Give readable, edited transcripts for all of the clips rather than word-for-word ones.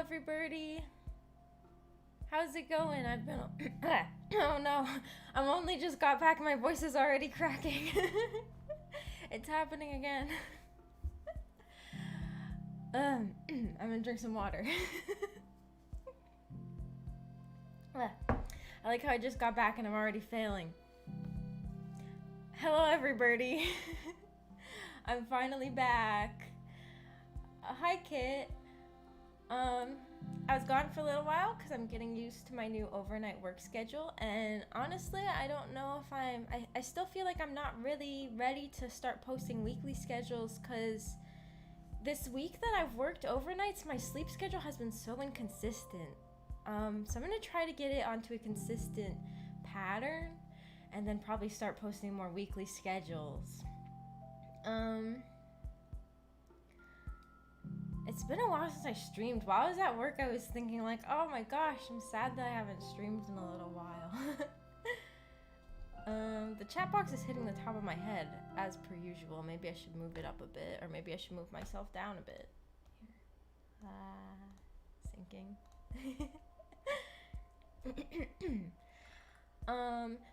everybody. How's it going? I've been oh no, I'm only just got back and my voice is already cracking. It's happening again. I'm gonna drink some water. I like how I just got back and I'm already failing. Hello everybody. I'm finally back. Hi Kit. I was gone for a little while because I'm getting used to my new overnight work schedule, and honestly I don't know if I still feel like I'm not really ready to start posting weekly schedules, because this week that I've worked overnights my sleep schedule has been so inconsistent. So I'm gonna try to get it onto a consistent pattern and then probably start posting more weekly schedules. It's been a while since I streamed. While I was at work, I was thinking like, oh my gosh, I'm sad that I haven't streamed in a little while. The chat box is hitting the top of my head, as per usual. Maybe I should move it up a bit, or maybe I should move myself down a bit. Sinking.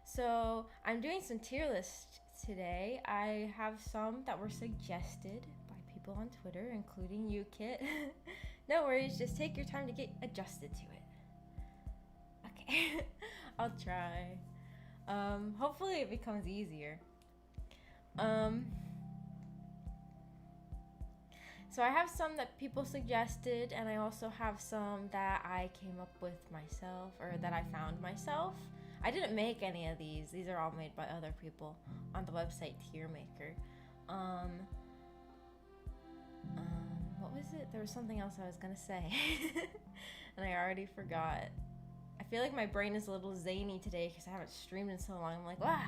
So I'm doing some tier lists today. I have some that were suggested by people on Twitter, including you, Kit. No worries, just take your time to get adjusted to it. Okay, I'll try. Hopefully it becomes easier. So I have some that people suggested, and I also have some that I came up with myself, or that I found myself. I didn't make any of these. These are all made by other people on the website Tier Maker. What was it? There was something else I was gonna say, and I already forgot. I feel like my brain is a little zany today because I haven't streamed in so long. I'm like, wow.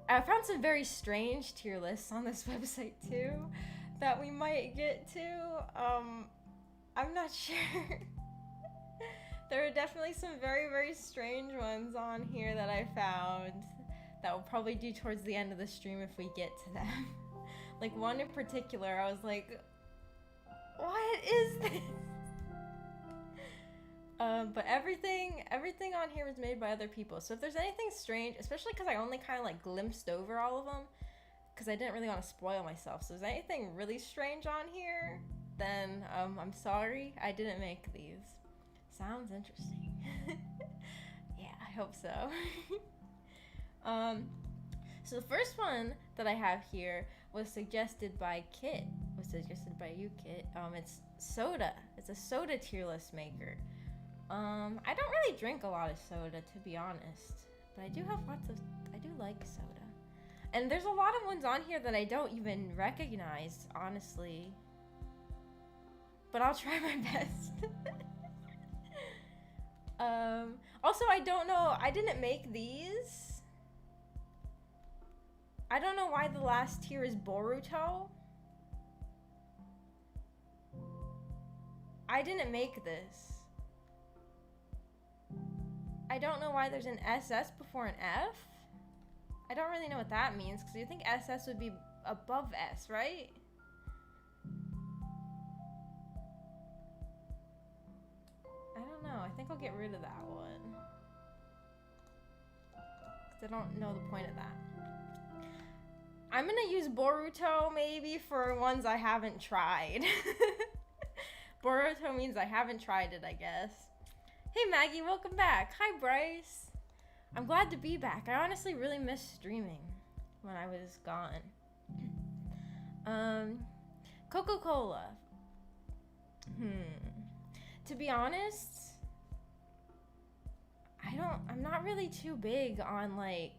I found some very strange tier lists on this website too that we might get to. I'm not sure. There are definitely some very, very strange ones on here that I found that we'll probably do towards the end of the stream if we get to them. Like one in particular, I was like, what is this? But everything on here was made by other people. So if there's anything strange, especially because I only kind of like glimpsed over all of them, because I didn't really want to spoil myself. So if there's anything really strange on here, then I'm sorry, I didn't make these. Sounds interesting. Yeah, I hope so. So the first one that I have here was suggested by Kit. Was suggested by you, Kit. It's soda. It's a soda tier list maker. I don't really drink a lot of soda, to be honest, but I do like soda. And there's a lot of ones on here that I don't even recognize, honestly. But I'll try my best. Also, I don't know, I didn't make these. I don't know why the last tier is Boruto. I didn't make this. I don't know why there's an SS before an F. I don't really know what that means, because you think SS would be above S, right? I don't know. I think I'll get rid of that one, because I don't know the point of that. I'm gonna use Boruto maybe for ones I haven't tried. Boruto means I haven't tried it, I guess. Hey Maggie, welcome back. Hi Bryce. I'm glad to be back. I honestly really missed streaming when I was gone. Coca-Cola. To be honest, I'm not really too big on like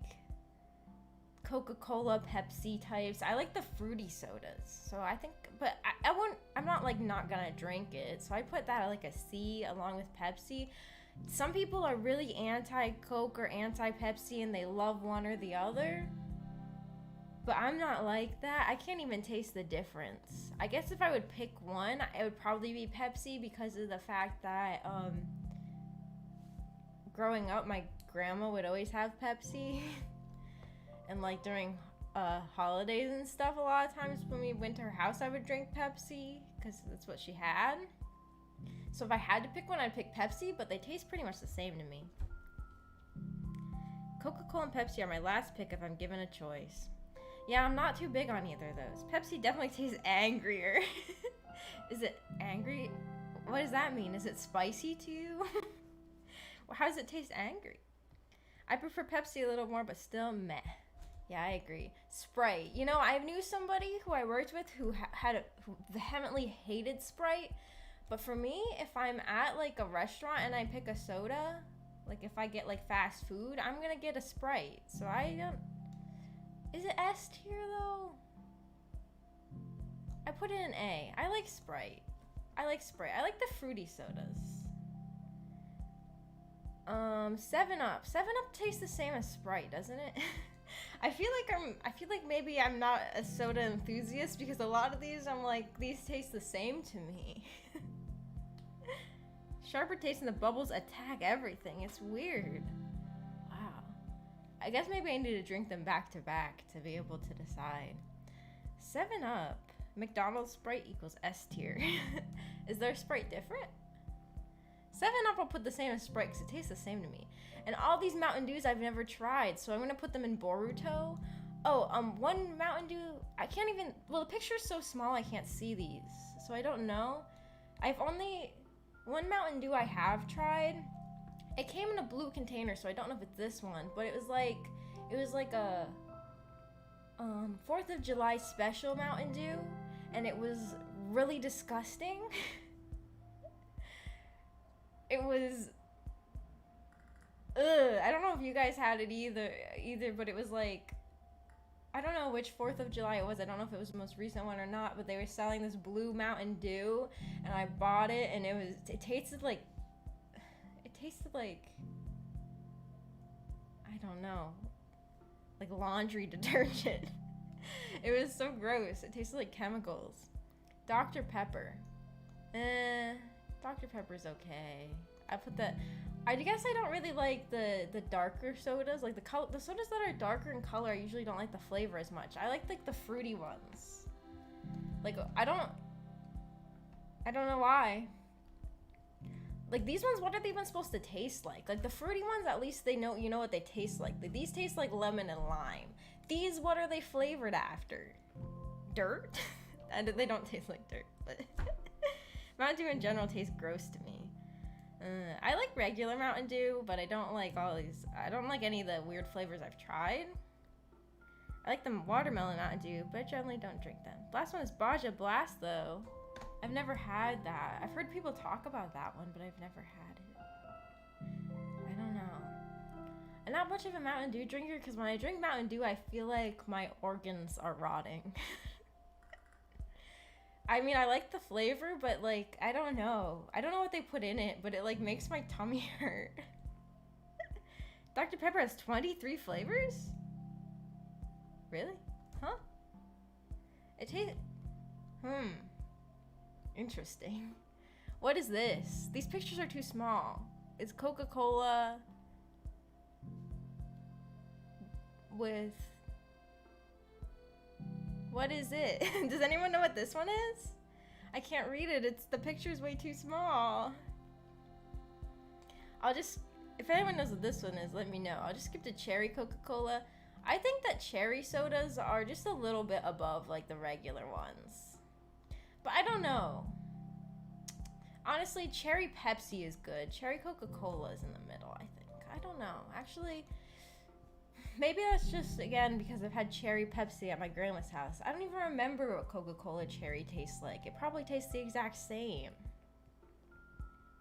Coca-Cola, Pepsi types. I like the fruity sodas. So I think, but I'm not like not gonna drink it. So I put that at like a C along with Pepsi. Some people are really anti-Coke or anti-Pepsi and they love one or the other. But I'm not like that. I can't even taste the difference. I guess if I would pick one, it would probably be Pepsi, because of the fact that growing up, my grandma would always have Pepsi. And like during holidays and stuff, a lot of times when we went to her house, I would drink Pepsi because that's what she had. So if I had to pick one, I'd pick Pepsi, but they taste pretty much the same to me. Coca-Cola and Pepsi are my last pick if I'm given a choice. Yeah, I'm not too big on either of those. Pepsi definitely tastes angrier. Is it angry? What does that mean? Is it spicy to you? How does it taste angry? I prefer Pepsi a little more, but still meh. Yeah, I agree. Sprite. You know, I knew somebody who I worked with who who vehemently hated Sprite. But for me, if I'm at like a restaurant and I pick a soda, like if I get like fast food, I'm gonna get a Sprite. So I don't... Is it S tier though? I put it in A. I like Sprite. I like Sprite. I like the fruity sodas. 7-Up. 7-Up tastes the same as Sprite, doesn't it? I feel like maybe I'm not a soda enthusiast because a lot of these I'm like, these taste the same to me. Sharper taste and the bubbles attack everything. It's weird. Wow. I guess maybe I need to drink them back to back to be able to decide. 7-Up. McDonald's Sprite equals S tier. Is their Sprite different? 7-Up I'll put the same as Sprite because it tastes the same to me. And all these Mountain Dews I've never tried, so I'm going to put them in Boruto. Oh, one Mountain Dew, I can't even, well, the picture's so small I can't see these, so I don't know. One Mountain Dew I have tried, it came in a blue container, so I don't know if it's this one, but it was like a 4th of July special Mountain Dew, and it was really disgusting. It was, I don't know if you guys had it either, but it was like, I don't know which 4th of July it was. I don't know if it was the most recent one or not, but they were selling this blue Mountain Dew, and I bought it, and it tasted like, I don't know, like laundry detergent. It was so gross. It tasted like chemicals. Dr. Pepper. Dr. Pepper's okay. I guess I don't really like the darker sodas. Like the sodas that are darker in color, I usually don't like the flavor as much. I like the fruity ones. Like I don't know why. Like these ones, what are they even supposed to taste like? Like the fruity ones, at least you know what they taste like. These taste like lemon and lime. These, what are they flavored after? Dirt? And they don't taste like dirt, but Mountain Dew in general tastes gross to me. I like regular Mountain Dew, but I don't like I don't like any of the weird flavors I've tried. I like the watermelon Mountain Dew, but I generally don't drink them. Last one is Baja Blast, though. I've never had that. I've heard people talk about that one, but I've never had it. I don't know. I'm not much of a Mountain Dew drinker, because when I drink Mountain Dew, I feel like my organs are rotting. I mean, I like the flavor, but like, I don't know. I don't know what they put in it, but it like makes my tummy hurt. Dr. Pepper has 23 flavors? Really? Huh? It tastes... Interesting. What is this? These pictures are too small. It's Coca-Cola with... What is it? Does anyone know what this one is? I can't read it. The picture's way too small. If anyone knows what this one is, let me know. I'll just skip to cherry Coca-Cola. I think that cherry sodas are just a little bit above like the regular ones. But I don't know. Honestly, cherry Pepsi is good. Cherry Coca-Cola is in the middle, I think. I don't know. Actually, maybe that's just, again, because I've had cherry Pepsi at my grandma's house. I don't even remember what Coca-Cola cherry tastes like. It probably tastes the exact same.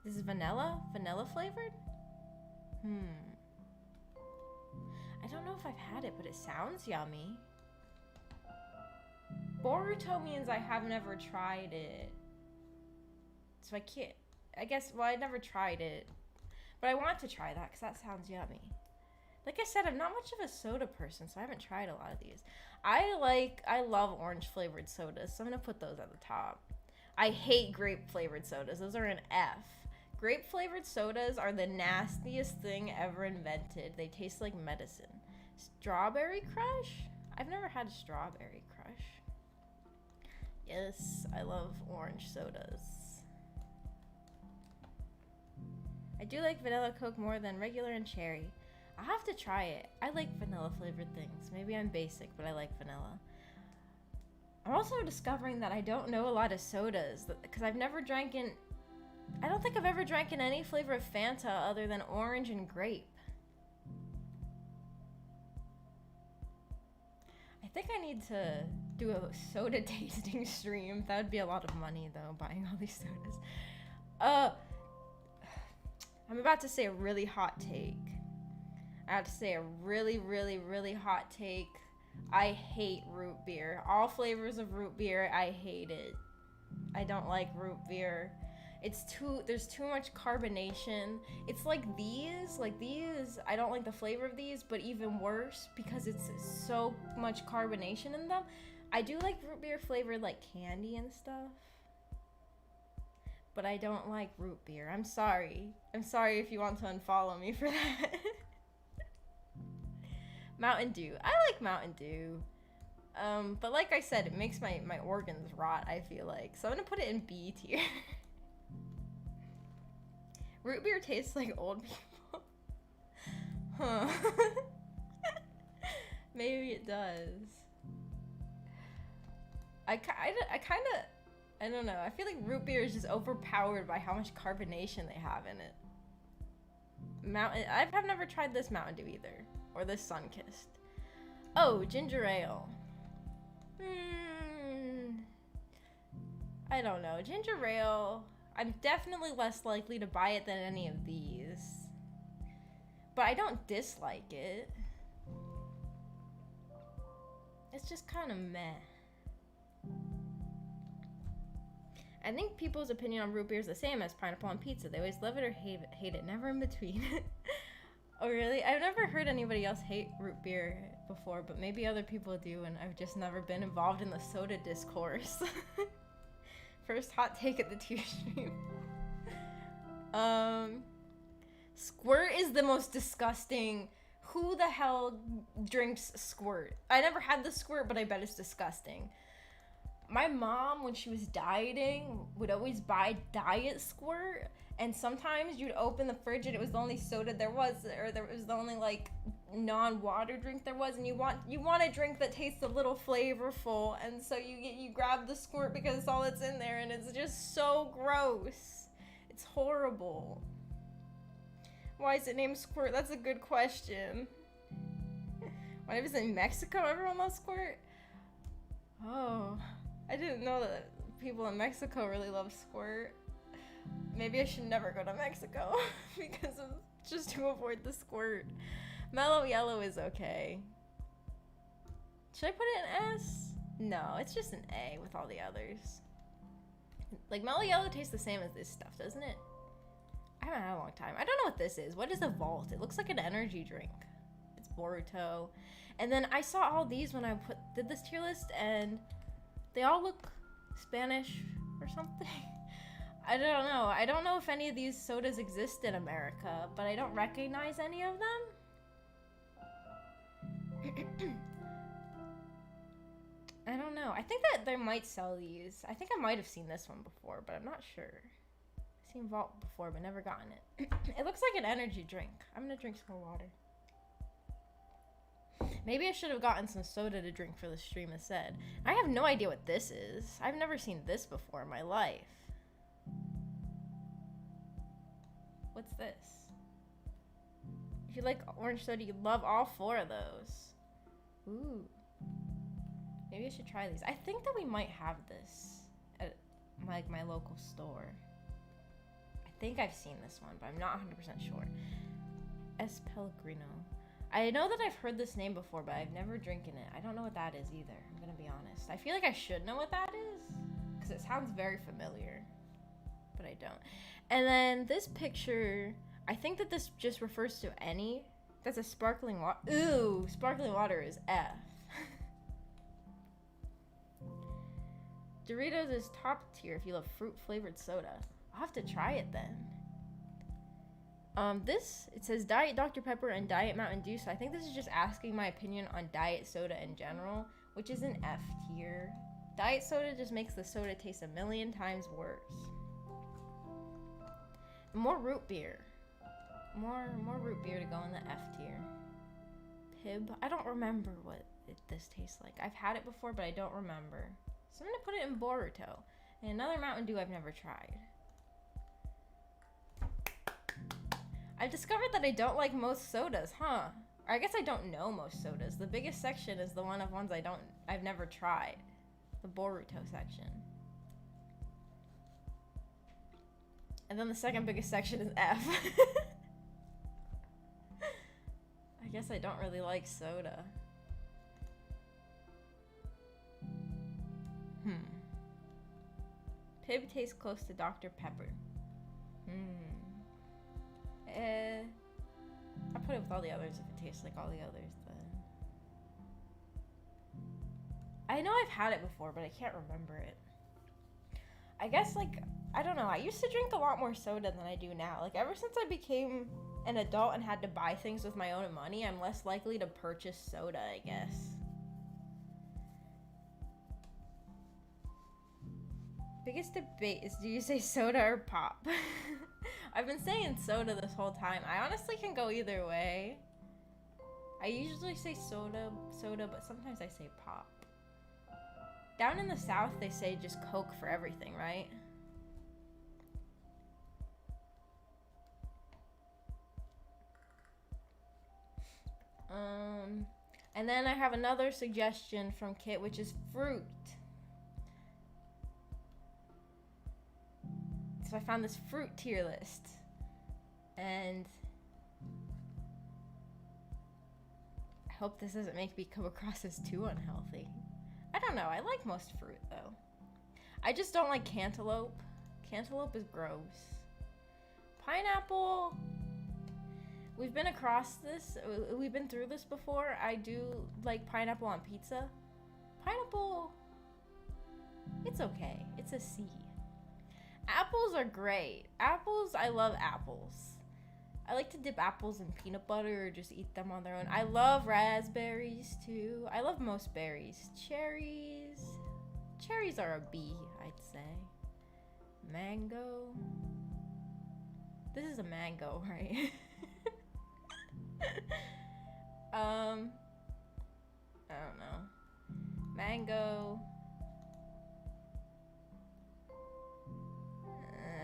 This is vanilla? Vanilla flavored? I don't know if I've had it, but it sounds yummy. Boruto means I have never tried it. So I can't, I guess, well, I never tried it. But I want to try that because that sounds yummy. Like I said, I'm not much of a soda person, so I haven't tried a lot of these. I love orange flavored sodas, so I'm gonna put those at the top. I hate grape flavored sodas. Those are an F. Grape flavored sodas are the nastiest thing ever invented. They taste like medicine. Strawberry Crush? I've never had a strawberry crush. Yes, I love orange sodas. I do like vanilla Coke more than regular and cherry. I'll have to try it. I like vanilla flavored things. Maybe I'm basic, but I like vanilla. I'm also discovering that I don't know a lot of sodas because I've never drank in... I don't think I've ever drank in any flavor of Fanta other than orange and grape. I think I need to do a soda tasting stream. That would be a lot of money though, buying all these sodas. I'm about to say a really hot take. I have to say a really, really, really hot take. I hate root beer. All flavors of root beer, I hate it. I don't like root beer. There's too much carbonation. It's like these, I don't like the flavor of these, but even worse because it's so much carbonation in them. I do like root beer flavored like candy and stuff, but I don't like root beer. I'm sorry. I'm sorry if you want to unfollow me for that. Mountain Dew. I like Mountain Dew. But like I said, it makes my organs rot, I feel like. So I'm gonna put it in B tier. Root beer tastes like old people. Huh. Maybe it does. I don't know. I feel like root beer is just overpowered by how much carbonation they have in it. I've never tried this Mountain Dew either. Or this Sunkissed. Oh, ginger ale. I don't know. Ginger ale, I'm definitely less likely to buy it than any of these. But I don't dislike it. It's just kind of meh. I think people's opinion on root beer is the same as pineapple on pizza. They always love it or hate it, never in between. Oh really? I've never heard anybody else hate root beer before, but maybe other people do, and I've just never been involved in the soda discourse. First hot take at the tier stream. Squirt is the most disgusting. Who the hell drinks Squirt? I never had the Squirt, but I bet it's disgusting. My mom, when she was dieting, would always buy Diet Squirt, and sometimes you'd open the fridge and it was the only soda there was, or there was the only like non-water drink there was, and you want a drink that tastes a little flavorful, and so you grab the Squirt because it's all that's in there, and it's just so gross. It's horrible. Why is it named Squirt? That's a good question. Why is it in Mexico? Everyone loves Squirt? Oh, I didn't know that people in Mexico really love Squirt. Maybe I should never go to Mexico because of just to avoid the Squirt. Mellow Yellow is okay. Should I put it in S? No, it's just an A with all the others. Like, Mellow Yellow tastes the same as this stuff, doesn't it? I haven't had a long time. I don't know what this is. What is a Vault? It looks like an energy drink. It's Boruto. And then I saw all these when I did this tier list, and they all look Spanish or something. I don't know. I don't know if any of these sodas exist in America, but I don't recognize any of them. I don't know. I think that they might sell these. I think I might have seen this one before, but I'm not sure. I've seen Vault before, but never gotten it. It looks like an energy drink. I'm gonna drink some more water. Maybe I should have gotten some soda to drink for the stream instead. I have no idea what this is. I've never seen this before in my life. What's this? If you like orange soda, you'd love all four of those. Ooh. Maybe I should try these. I think that we might have this at my local store. I think I've seen this one, but I'm not 100% sure. S. Pellegrino. I know that I've heard this name before, but I've never drinking it. I don't know what that is either. I'm gonna be honest. I feel like I should know what that is because it sounds very familiar, but I don't. And then this picture, I think that this just refers to any. That's a sparkling water. Ooh, sparkling water is F. Doritos is top tier if you love fruit flavored soda. I'll have to try it then. It says Diet Dr. Pepper and Diet Mountain Dew, so I think this is just asking my opinion on diet soda in general, which is an F tier. Diet soda just makes the soda taste a million times worse. More root beer. More root beer to go in the F tier. Pib. I don't remember what this tastes like. I've had it before, but I don't remember. So I'm gonna put it in Boruto. And another Mountain Dew I've never tried. I've discovered that I don't like most sodas, huh? Or I guess I don't know most sodas. The biggest section is the one of ones I've never tried. The Boruto section. And then the second biggest section is F. I guess I don't really like soda. Pib tastes close to Dr. Pepper. I'll put it with all the others if it tastes like all the others then. I know I've had it before, but I can't remember it. I guess, like, I don't know, I used to drink a lot more soda than I do now. Like, ever since I became an adult and had to buy things with my own money, I'm less likely to purchase soda, I guess. Biggest debate is, do you say soda or pop? I've been saying soda this whole time. I honestly can go either way. I usually say soda, but sometimes I say pop. Down in the South, they say just Coke for everything, right? And then I have another suggestion from Kit, which is fruit. So I found this fruit tier list. And I hope this doesn't make me come across as too unhealthy. I don't know. I like most fruit, though. I just don't like cantaloupe. Cantaloupe is gross. Pineapple. We've been across this. We've been through this before. I do like pineapple on pizza. Pineapple, it's okay. It's a C. Apples are great. Apples, I love apples. I like to dip apples in peanut butter or just eat them on their own. I love raspberries too. I love most berries. Cherries. Cherries are a B, I'd say. Mango. This is a mango, right? I don't know. Mango.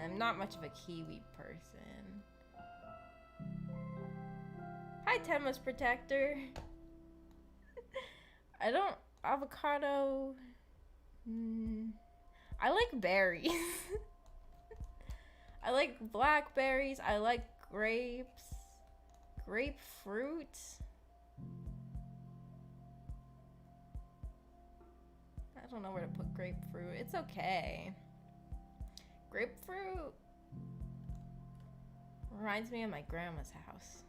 I'm not much of a kiwi person. Hi, Tema's Protector. I don't... Avocado... I like berries. I like blackberries. I like grapes. Grapefruit. I don't know where to put grapefruit. It's okay. Grapefruit reminds me of my grandma's house.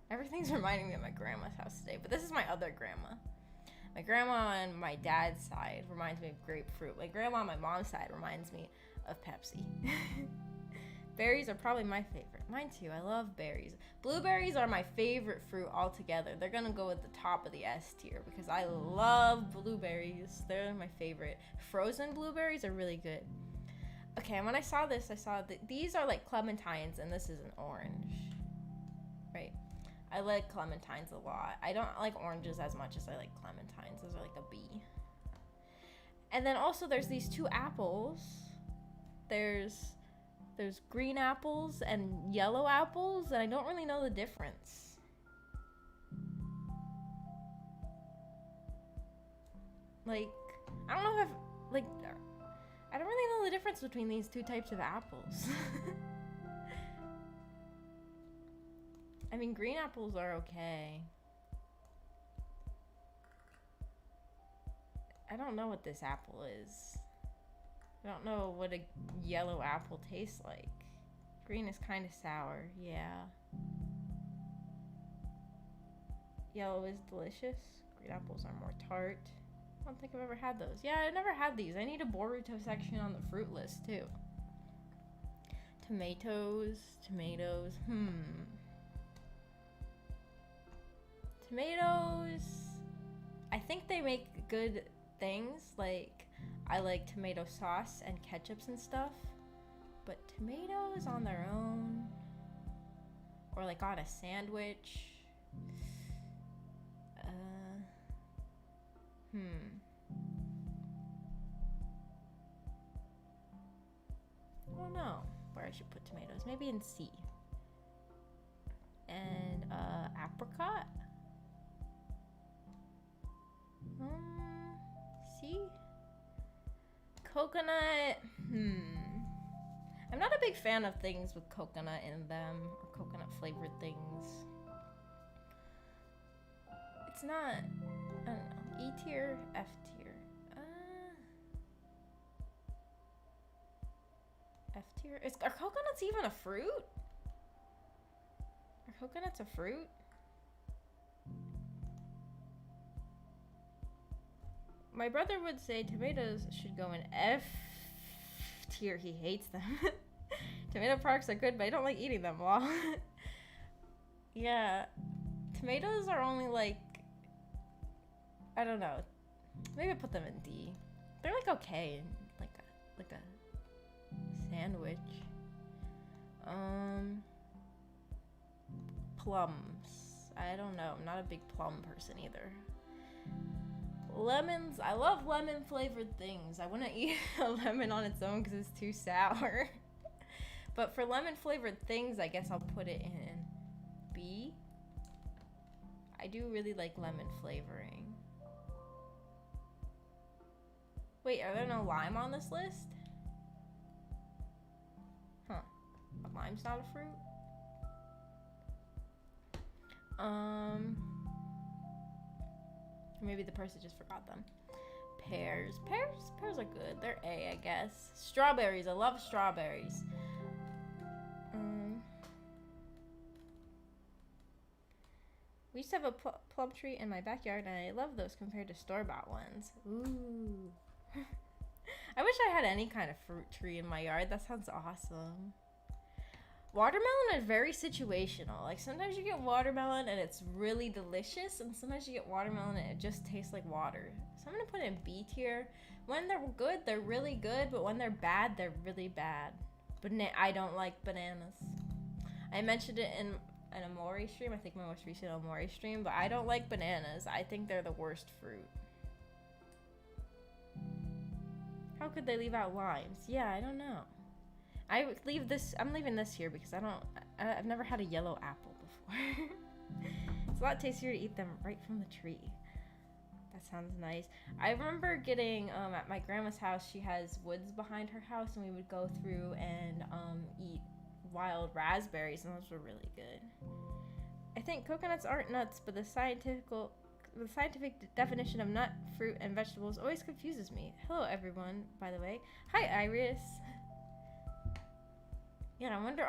Everything's reminding me of my grandma's house today, but this is my other grandma. My grandma on my dad's side reminds me of grapefruit. My grandma on my mom's side reminds me of Pepsi. Berries are probably my favorite. Mine too. I love berries. Blueberries are my favorite fruit altogether. They're gonna go at the top of the S tier because I love blueberries. They're my favorite. Frozen blueberries are really good. Okay, and when I saw this, I saw that these are like clementines and this is an orange. Right. I like clementines a lot. I don't like oranges as much as I like clementines. Those are like a B. And then also there's these two apples. There's green apples and yellow apples, and I don't really know the difference. Like, I don't know if I don't really know the difference between these two types of apples. I mean, green apples are okay. I don't know what this apple is. I don't know what a yellow apple tastes like. Green is kind of sour, yeah. Yellow is delicious. Green apples are more tart. I don't think I've ever had those. Yeah, I never had these. I need a Boruto section on the fruit list, too. Tomatoes. Tomatoes. I think they make good things. Like, I like tomato sauce and ketchups and stuff. But tomatoes on their own, or like on a sandwich. I don't know where I should put tomatoes. Maybe in C. And apricot. C. Coconut. I'm not a big fan of things with coconut in them, or coconut flavored things. It's not, I don't know, E tier, F tier. F tier? Are coconuts even a fruit? Are coconuts a fruit? My brother would say tomatoes should go in F tier. He hates them. Tomato products are good, but I don't like eating them. Well, yeah, tomatoes are only like, I don't know. Maybe put them in D. They're like okay, like a sandwich. Plums. I don't know. I'm not a big plum person either. Lemons. I love lemon flavored things. I wouldn't eat a lemon on its own because it's too sour. But for lemon flavored things, I guess I'll put it in B. I do really like lemon flavoring. Wait, are there no lime on this list? Huh. But lime's not a fruit? Maybe the person just forgot them. Pears. Pears are good. They're A, I guess. Strawberries. I love strawberries. We used to have a plum tree in my backyard, and I love those compared to store-bought ones. Ooh. I wish I had any kind of fruit tree in my yard. That sounds awesome. Watermelon is very situational. Like, sometimes you get watermelon and it's really delicious, and sometimes you get watermelon and it just tastes like water. So I'm gonna put it in B tier. When they're good, they're really good, but when they're bad, they're really bad. I don't like bananas. I mentioned it in an Amori stream, I think my most recent Amori stream, but I don't like bananas. I think they're the worst fruit. How could they leave out limes? Yeah, I don't know. I'm leaving this here because I've never had a yellow apple before. It's a lot tastier to eat them right from the tree. That sounds nice. I remember getting, at my grandma's house, she has woods behind her house, and we would go through and eat wild raspberries, and those were really good. I think coconuts aren't nuts, but the scientific definition of nut, fruit, and vegetables always confuses me. Hello, everyone, by the way. Hi, Iris. Yeah, I wonder,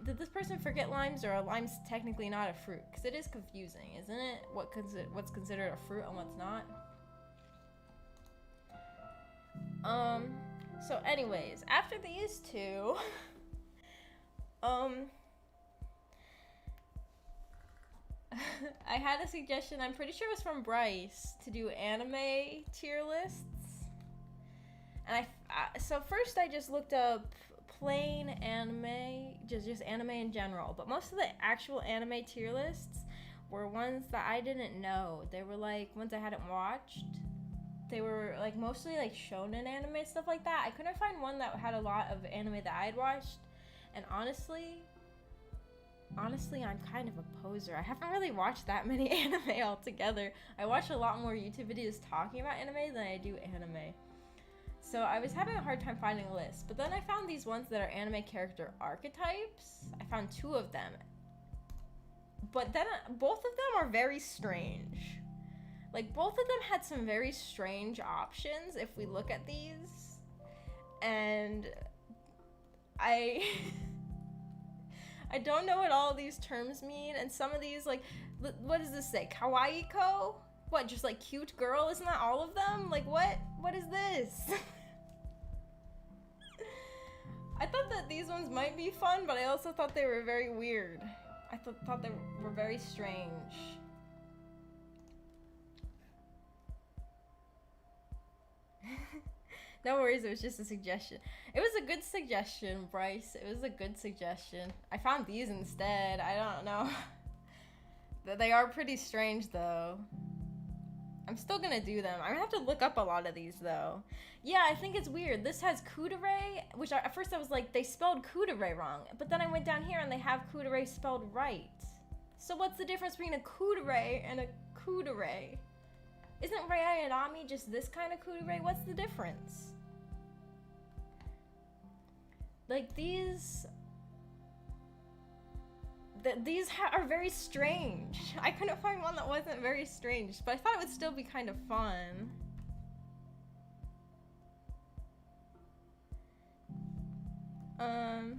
did this person forget limes, or are limes technically not a fruit? Because it is confusing, isn't it? What's considered a fruit and what's not? So anyways, after these two, I had a suggestion, I'm pretty sure it was from Bryce, to do anime tier lists. And so first I just looked up plain anime, just anime in general, but most of the actual anime tier lists were ones that I didn't know. They were like ones I hadn't watched. They were like mostly like shonen anime, stuff like that. I couldn't find one that had a lot of anime that I had watched, and honestly, I'm kind of a poser. I haven't really watched that many anime altogether. I watch a lot more YouTube videos talking about anime than I do anime. So I was having a hard time finding a list, but then I found these ones that are anime character archetypes. I found 2 of them, but then both of them are very strange. Like, both of them had some very strange options if we look at these, and I don't know what all of these terms mean, and some of these, like, what does this say? Kawaii-ko? What, just like cute girl? Isn't that all of them? Like, what is this? I thought that these ones might be fun, but I also thought they were very weird. I thought they were very strange. No worries, it was just a suggestion. It was a good suggestion, Bryce. It was a good suggestion. I found these instead. I don't know. They are pretty strange, though. I'm still gonna do them. I'm gonna have to look up a lot of these, though. Yeah, I think it's weird. This has Kudere, which at first I was like, they spelled Kudere wrong. But then I went down here and they have Kudere spelled right. So what's the difference between a Kudere and a Kudere? Isn't Rayayadami just this kind of Kudere? What's the difference? Like, these are very strange. I couldn't find one that wasn't very strange, but I thought it would still be kind of fun. I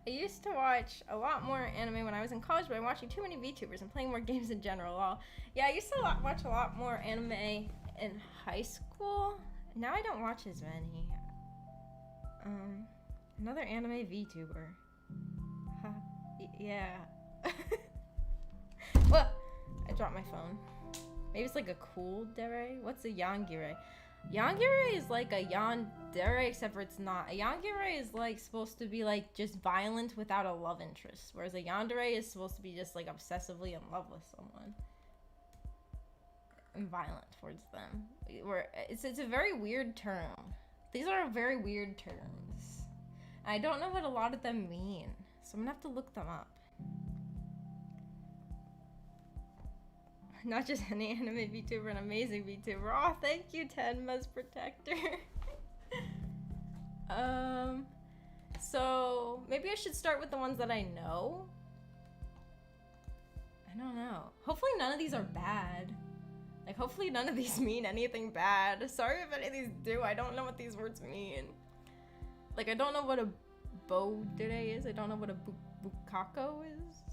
used to watch a lot more anime when I was in college, but I'm watching too many VTubers and playing more games in general. Yeah, I used to watch a lot more anime in high school. Now I don't watch as many. Another anime VTuber. Yeah. What? I dropped my phone. Maybe it's like a cool dere? What's a yangire? Yangire is like a yandere, except for it's not. A yangire is like supposed to be like just violent without a love interest, whereas a yandere is supposed to be just like obsessively in love with someone and violent towards them. It's a very weird term. These are very weird terms. I don't know what a lot of them mean, so I'm gonna have to look them up. Not just any anime VTuber, an amazing VTuber. Oh, thank you, Tenma's Protector. So maybe I should start with the ones that I know. I don't know. Hopefully none of these are bad. Like, hopefully none of these mean anything bad. Sorry if any of these do. I don't know what these words mean. Like, I don't know what a bodere is. I don't know what a bukako is.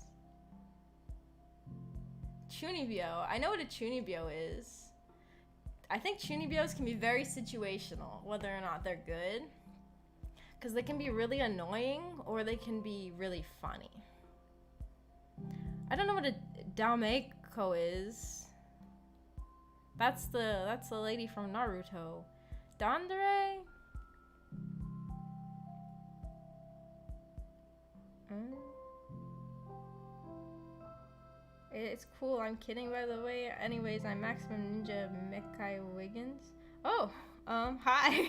Chunibyo. I know what a chunibyo is. I think chunibyos can be very situational, whether or not they're good. Because they can be really annoying, or they can be really funny. I don't know what a dameiko is. That's the lady from Naruto. Dandere? It's cool, I'm kidding, by the way. Anyways, I'm Maximum Ninja Mekai Wiggins. Oh, hi.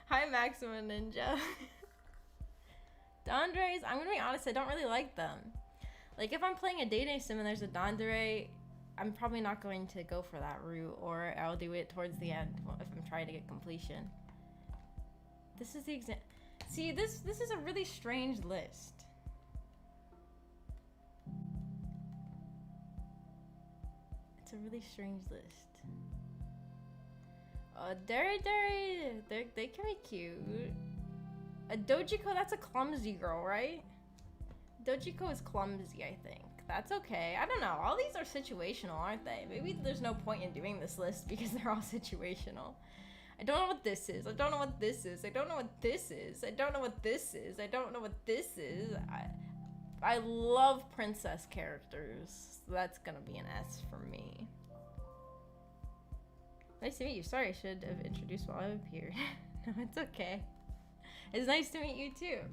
Hi, Maximum Ninja. Danderes, I'm gonna be honest, I don't really like them. Like, if I'm playing a dating sim and there's a dandere, I'm probably not going to go for that route, or I'll do it towards the end if I'm trying to get completion. This is the example. See, this is a really strange list. It's a really strange list. They can be cute. A Dojiko, that's a clumsy girl, right? Dojiko is clumsy, I think. That's okay. I don't know. All these are situational, aren't they? Maybe there's no point in doing this list because they're all situational. I don't know what this is. I don't know what this is. I don't know what this is. I don't know what this is. I don't know what this is. I love princess characters. So that's gonna be an S for me. Nice to meet you. Sorry, I should have introduced while I appeared. No, it's okay. It's nice to meet you too.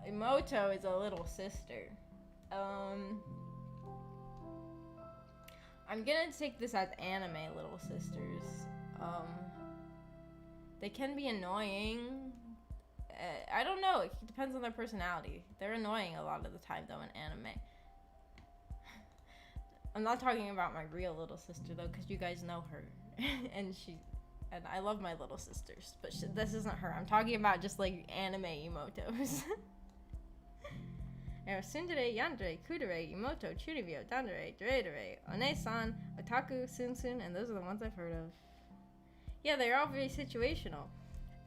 Emoto is a little sister. I'm gonna take this as anime little sisters. They can be annoying. I don't know. It depends on their personality. They're annoying a lot of the time, though, in anime. I'm not talking about my real little sister, though, because you guys know her. And I love my little sisters, but this isn't her. I'm talking about just, like, anime emotos. Tsundere, yandere, kudere, emoto, churibyo, dandere, deredere, one-san, otaku, sunsun, and those are the ones I've heard of. Yeah, they're all very situational.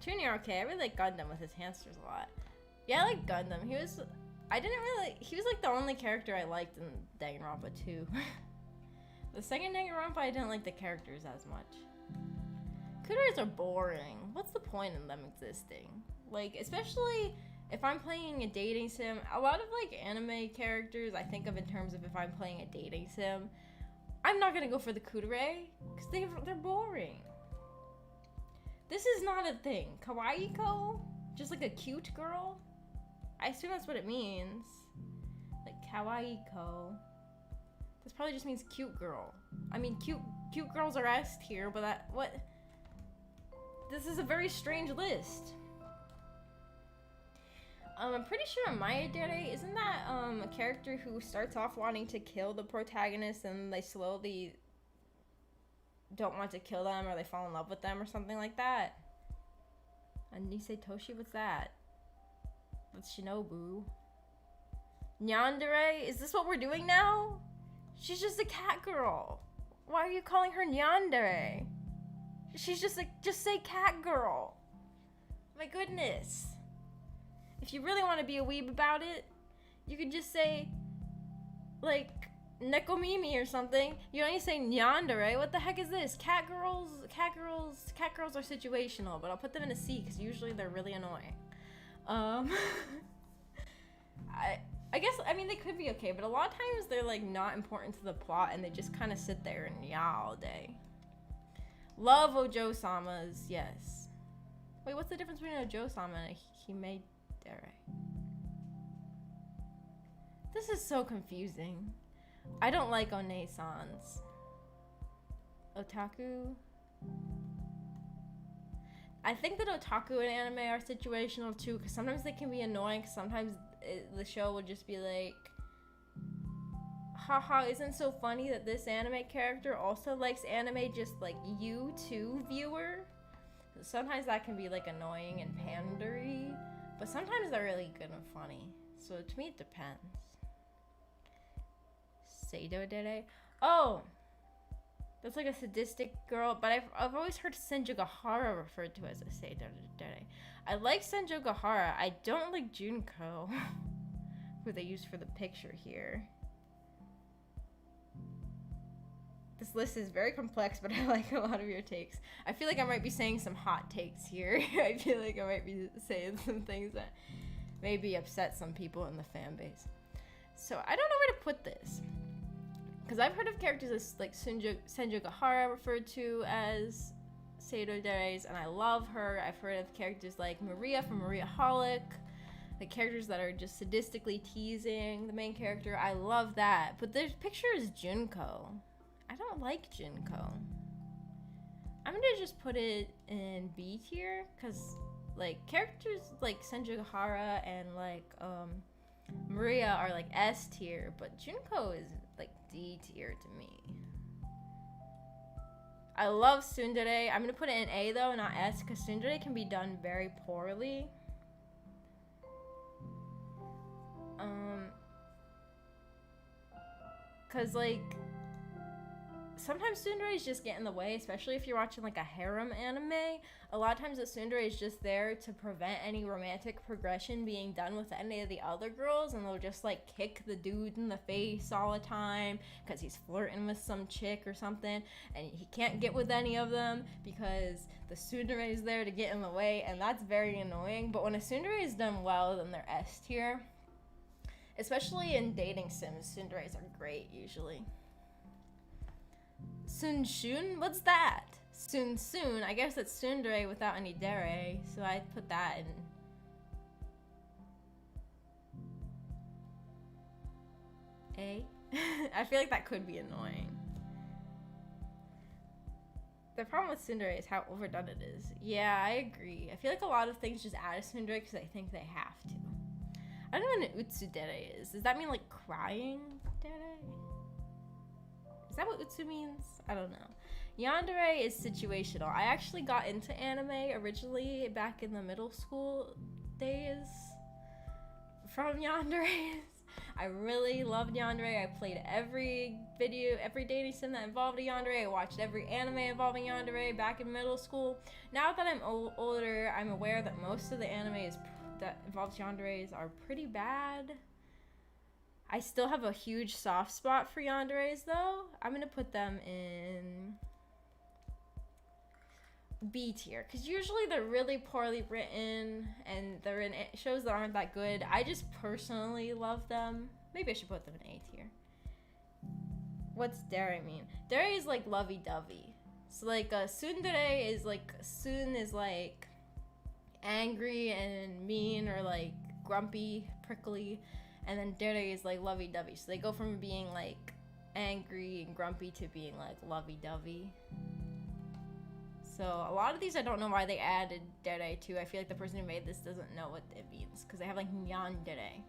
Junior, okay, I really like Gundam with his hamsters a lot. Yeah, I like Gundam. He was like the only character I liked in Danganronpa 2. The second Danganronpa, I didn't like the characters as much. Kudereis are boring. What's the point in them existing? Like, especially if I'm playing a dating sim, a lot of like anime characters I think of in terms of if I'm playing a dating sim, I'm not gonna go for the kudere because they're boring. This is not a thing. Kawaii-ko? Just like a cute girl? I assume that's what it means. Like kawaii-ko. This probably just means cute girl. I mean, cute girls are S tier, but what? This is a very strange list. I'm pretty sure Mayadere, isn't that a character who starts off wanting to kill the protagonist and they slowly don't want to kill them or they fall in love with them or something like that? Anise Toshi, what's that? That's Shinobu. Nyandere, is this what we're doing now? She's just a cat girl. Why are you calling her Nyandere? She's just say cat girl. My goodness. If you really want to be a weeb about it, you could just say, like, Nekomimi or something. You don't need to say Nyandere. What the heck is this? Cat girls are situational, but I'll put them in a C because usually they're really annoying. I guess, I mean, they could be okay, but a lot of times they're, like, not important to the plot, and they just kind of sit there and yaw all day. Love Ojo-samas, yes. Wait, what's the difference between Ojo-sama and a Himedere? This is so confusing. I don't like One-sans. Otaku? I think that otaku and anime are situational too, because sometimes they can be annoying, sometimes the show will just be like, haha, isn't so funny that this anime character also likes anime just like you too, viewer? Sometimes that can be like annoying and pandery, but sometimes they're really good and funny. So to me it depends. Seido Dere? Oh! That's like a sadistic girl, but I've always heard Senju Gahara referred to as a Seido Dere. I like Senju Gahara. I don't like Junko, who they used for the picture here. This list is very complex, but I like a lot of your takes. I feel like I might be saying some hot takes here. I feel like I might be saying some things that maybe upset some people in the fan base. So I don't know where to put this. Because I've heard of characters as like Senju Gahara referred to as Seido Deres, and I love her. I've heard of characters like Maria from Maria Holic, the characters that are just sadistically teasing the main character. I love that. But the picture is Junko. I don't like Junko. I'm gonna just put it in B tier, because like characters like Senju Gahara and like Maria are like S tier, but Junko is like D tier to me. I love Tsundere. I'm gonna put it in A though, not S, because Tsundere can be done very poorly. Cause like sometimes tsunderes just get in the way, especially if you're watching like a harem anime. A lot of times the tsundere is just there to prevent any romantic progression being done with any of the other girls, and they'll just like kick the dude in the face all the time because he's flirting with some chick or something, and he can't get with any of them because the tsundere is there to get in the way, and that's very annoying. But when a tsundere is done well, then they're S tier. Especially in dating sims, tsunderes are great usually. Sunshun? What's that? Sun. I guess it's tsundere without any dere, so I put that in. A? I feel like that could be annoying. The problem with tsundere is how overdone it is. Yeah, I agree. I feel like a lot of things just add a tsundere because I think they have to. I don't know what an utsudere is. Does that mean like crying dere? Is that what utsu means? I don't know. Yandere is situational. I actually got into anime originally back in the middle school days from yanderes. I really loved yandere. I played every dating sim that involved a yandere. I watched every anime involving yandere back in middle school. Now that I'm older, I'm aware that most of the animes that involves yanderes are pretty bad. I still have a huge soft spot for yanderes, though. I'm gonna put them in B tier, because usually they're really poorly written and they're in shows that aren't that good. I just personally love them. Maybe I should put them in A tier. What's dere mean? Dere is like lovey-dovey. So like tsundere is like, tsun is like angry and mean or like grumpy, prickly, and then dere is like lovey-dovey. So they go from being like angry and grumpy to being like lovey-dovey. So a lot of these I don't know why they added dere to. I feel like the person who made this doesn't know what it means, because they have like yandere.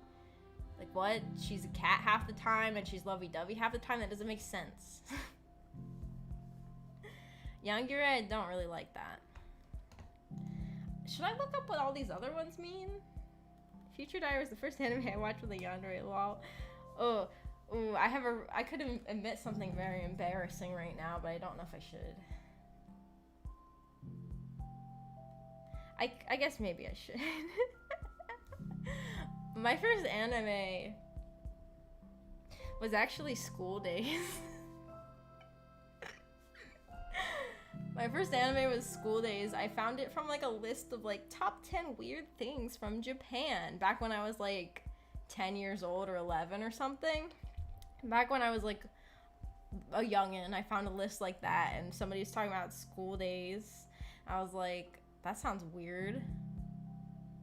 Like what? She's a cat half the time and she's lovey-dovey half the time? That doesn't make sense. Yangere, I don't really like that. Should I look up what all these other ones mean? Future Diary was the first anime I watched with a yandere, lol. Oh, ooh, I could admit something very embarrassing right now, but I don't know if I should. I guess maybe I should. My first anime was actually School Days. My first anime was School Days. I found it from like a list of like top 10 weird things from Japan back when I was like 10 years old or 11 or something. Back when I was like a youngin', I found a list like that and somebody was talking about School Days. I was like, that sounds weird.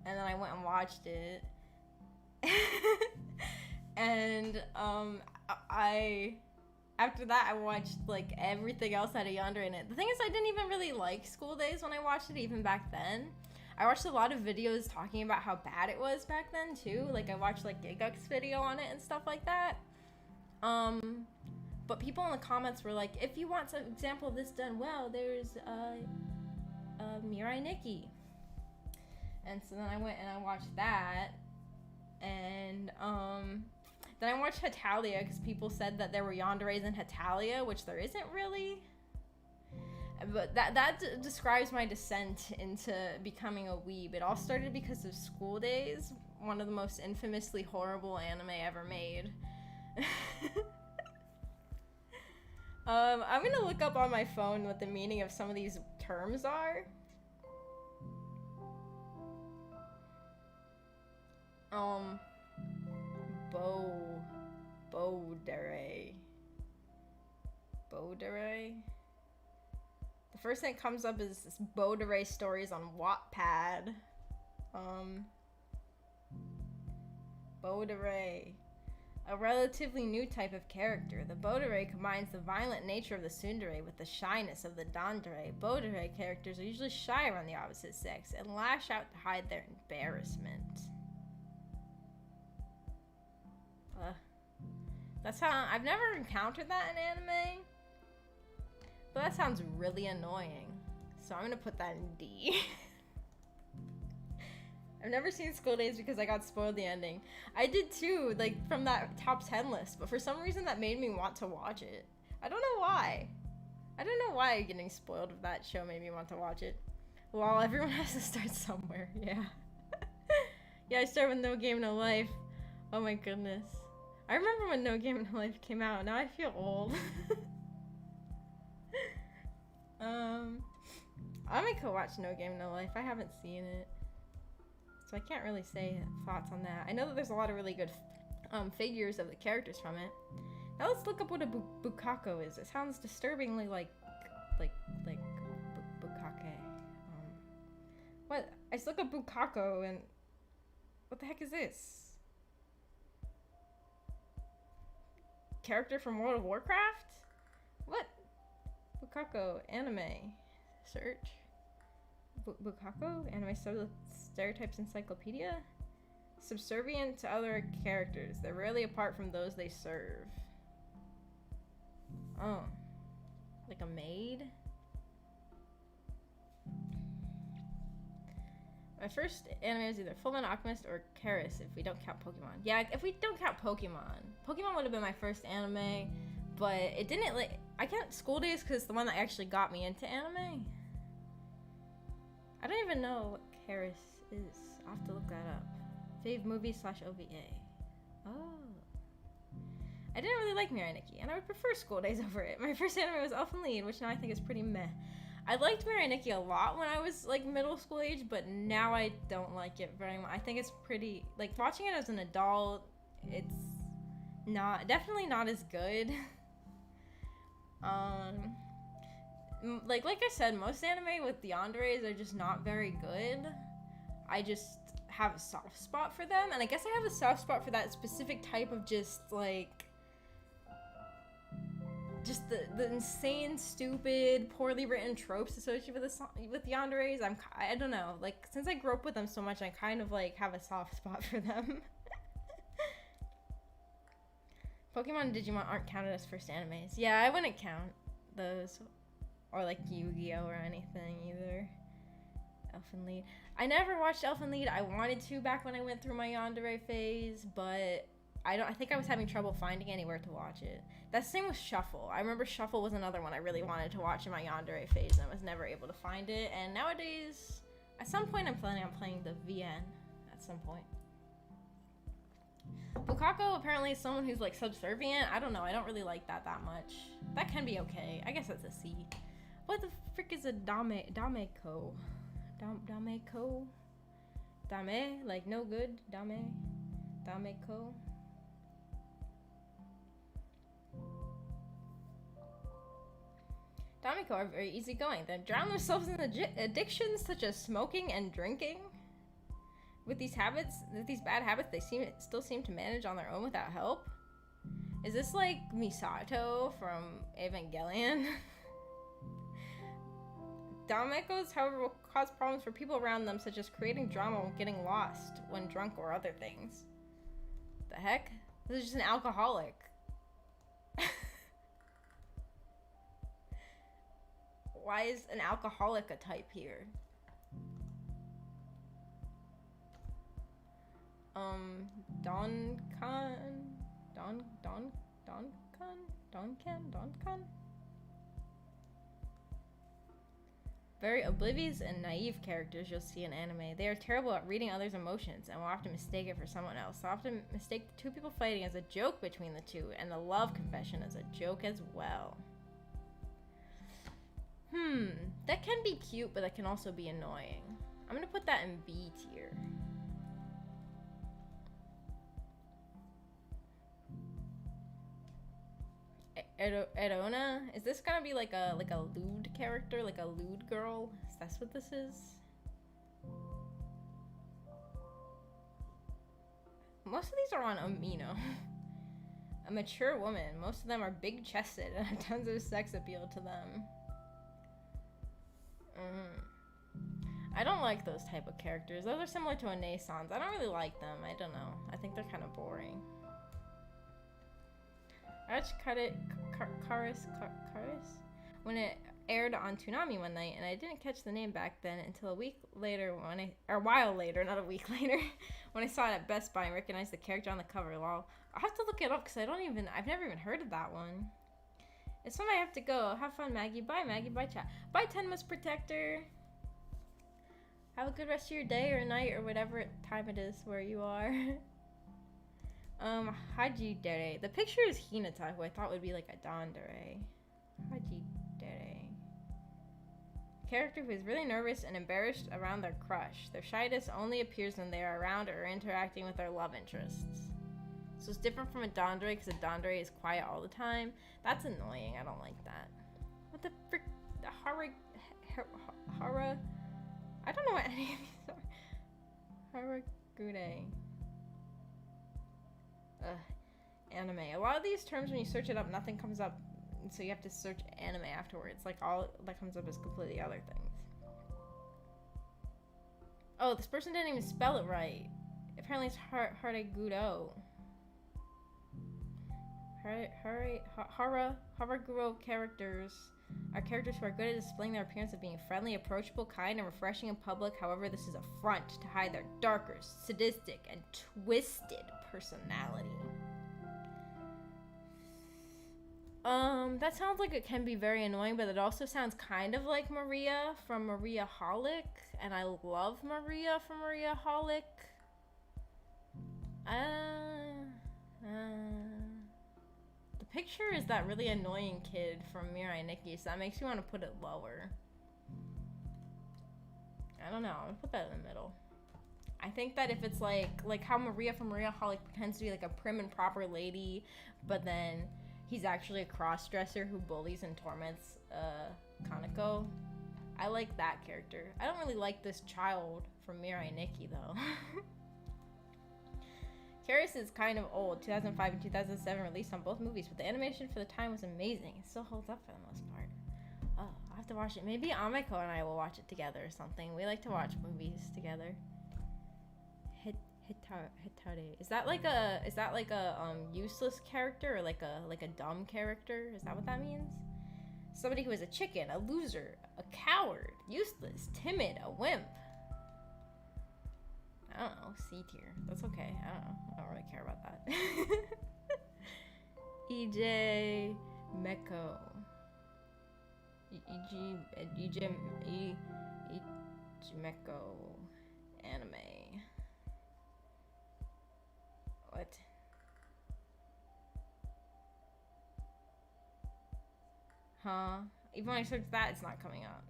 And then I went and watched it. And after that I watched like everything else that had a yandere in it. The thing is, I didn't even really like School Days when I watched it, even back then. I watched a lot of videos talking about how bad it was back then too. Like I watched like Giguk's video on it and stuff like that. But people in the comments were like, if you want some example of this done well, there's Mirai Nikki. And so then I went and I watched that. And then I watched Hetalia because people said that there were yanderes in Hetalia, which there isn't really. But that describes my descent into becoming a weeb. It all started because of School Days, one of the most infamously horrible anime ever made. I'm gonna look up on my phone what the meaning of some of these terms are. Bodere. The first thing that comes up is this Bodere stories on Wattpad. Bodere. A relatively new type of character. The Bodere combines the violent nature of the tsundere with the shyness of the dandere. Bodere characters are usually shy around the opposite sex and lash out to hide their embarrassment. That's how I've never encountered that in anime, but that sounds really annoying. So I'm gonna put that in D. I've never seen School Days because I got spoiled the ending. I did too, like from that top 10 list, but for some reason that made me want to watch it. I don't know why. I don't know why getting spoiled of that show made me want to watch it. Well, everyone has to start somewhere, yeah. Yeah, I started with No Game No Life. Oh my goodness. I remember when No Game No Life came out. Now I feel old. I'm gonna go watch No Game No Life. I haven't seen it, so I can't really say thoughts on that. I know that there's a lot of really good figures of the characters from it. Now let's look up what a bukake is. It sounds disturbingly like bukake. What? I just look up bukake and what the heck is this? Character from World of Warcraft? What? Bukake anime. Search. Bukake anime stereotypes encyclopedia. Subservient to other characters. They're rarely apart from those they serve. Oh, like a maid. My first anime was either Fullmetal Alchemist or Keris, if we don't count Pokemon. Yeah, if we don't count Pokemon. Pokemon would have been my first anime, but it didn't, like, I count School Days because it's the one that actually got me into anime. I don't even know what Keris is. I'll have to look that up. Fave movie / OVA. Oh. I didn't really like Mirai Nikki, and I would prefer School Days over it. My first anime was Elfen Lied, which now I think is pretty meh. I liked Mirai Nikki a lot when I was like middle school age, but now I don't like it very much. I think it's pretty, like, watching it as an adult, it's definitely not as good. Like I said, most anime with yanderes are just not very good. I just have a soft spot for them, and I guess I have a soft spot for that specific type of just the insane, stupid, poorly written tropes associated with yanderes. I don't know, like, since I grew up with them so much, I kind of like have a soft spot for them. Pokemon and Digimon aren't counted as first animes. Yeah, I wouldn't count those, or like Yu-Gi-Oh or anything either. Elfen Lied. I never watched Elfen Lied. I wanted to back when I went through my yandere phase, but I think I was having trouble finding anywhere to watch it. That's the same with Shuffle. I remember Shuffle was another one I really wanted to watch in my yandere phase, and I was never able to find it. And nowadays, at some point, I'm planning on playing the VN at some point. Bukako apparently is someone who's like subservient. I don't know. I don't really like that much. That can be okay. I guess that's a C. What the frick is a dameko? Dameko? Dame? Like no good? Dameko? Dameko are very easygoing. They drown themselves in addictions such as smoking and drinking. With these bad habits, they still seem to manage on their own without help. Is this like Misato from Evangelion? Damekos, however, will cause problems for people around them, such as creating drama or getting lost when drunk or other things. The heck? This is just an alcoholic. Why is an alcoholic a type here? Donkan? Very oblivious and naive characters you'll see in anime. They are terrible at reading others' emotions and will often mistake it for someone else. They'll often mistake the two people fighting as a joke between the two, and the love confession as a joke as well. That can be cute, but that can also be annoying. I'm gonna put that in B tier. Erona? Is this gonna be like a lewd character, like a lewd girl? Is that what this is? Most of these are on Amino. A mature woman. Most of them are big-chested and have tons of sex appeal to them. I don't like those type of characters. Those are similar to a Naissance. I don't really like them. I don't know. I think they're kind of boring. Karis, when it aired on Toonami one night, and I didn't catch the name back then until a while later, when I saw it at Best Buy and recognized the character on the cover. Lol. I'll have to look it up because I've never even heard of that one. It's when I have to go. Have fun, Maggie. Bye, Maggie. Bye, chat. Bye, Tenma's Protector. Have a good rest of your day or night or whatever time it is where you are. Hajidere. The picture is Hinata, who I thought would be like a Dandere. Hajidere. Character who is really nervous and embarrassed around their crush. Their shyness only appears when they are around or interacting with their love interests. So it's different from a Dandere, because a Dandere is quiet all the time. That's annoying. I don't like that. What the frick? Hara? I don't know what any of these are. Haragude. Anime. A lot of these terms, when you search it up, nothing comes up, so you have to search anime afterwards. Like, all that comes up is completely other things. Oh, this person didn't even spell it right. Apparently it's Haragudo. Haraguro characters are characters who are good at displaying their appearance of being friendly, approachable, kind, and refreshing in public. However, this is a front to hide their darker, sadistic, and twisted personality. That sounds like it can be very annoying, but it also sounds kind of like Maria from Maria Holic, and I love Maria from Maria Holic. picture is that really annoying kid from Mirai Nikki, so that makes me want to put it lower. I don't know. I'm gonna put that in the middle. I think that if it's like how Maria from Maria Holic pretends to be like a prim and proper lady, but then he's actually a cross-dresser who bullies and torments Kaneko. I like that character. I don't really like this child from Mirai Nikki though. Karis is kind of old. 2005 and 2007 released on both movies, but the animation for the time was amazing. It still holds up for the most part. Oh, I'll have to watch it. Maybe Ameko and I will watch it together or something. We like to watch movies together. Hitare. Is that like a useless character or like a dumb character? Is that what that means? Somebody who is a chicken, a loser, a coward, useless, timid, a wimp. I don't know, C tier. That's okay. I don't know. I don't really care about that. EJ Meko. EJ Meko anime. What? Huh? Even when I search that, it's not coming up.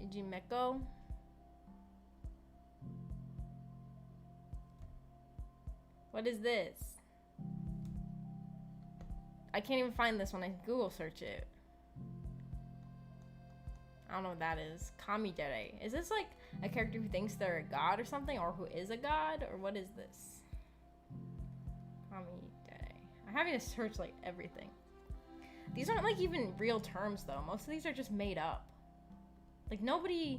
Ijimeko? What is this? I can't even find this when I Google search it. I don't know what that is. Kamidere. Is this like a character who thinks they're a god or something? Or who is a god? Or what is this? Kamidere. I'm having to search like everything. These aren't like even real terms though. Most of these are just made up. Like nobody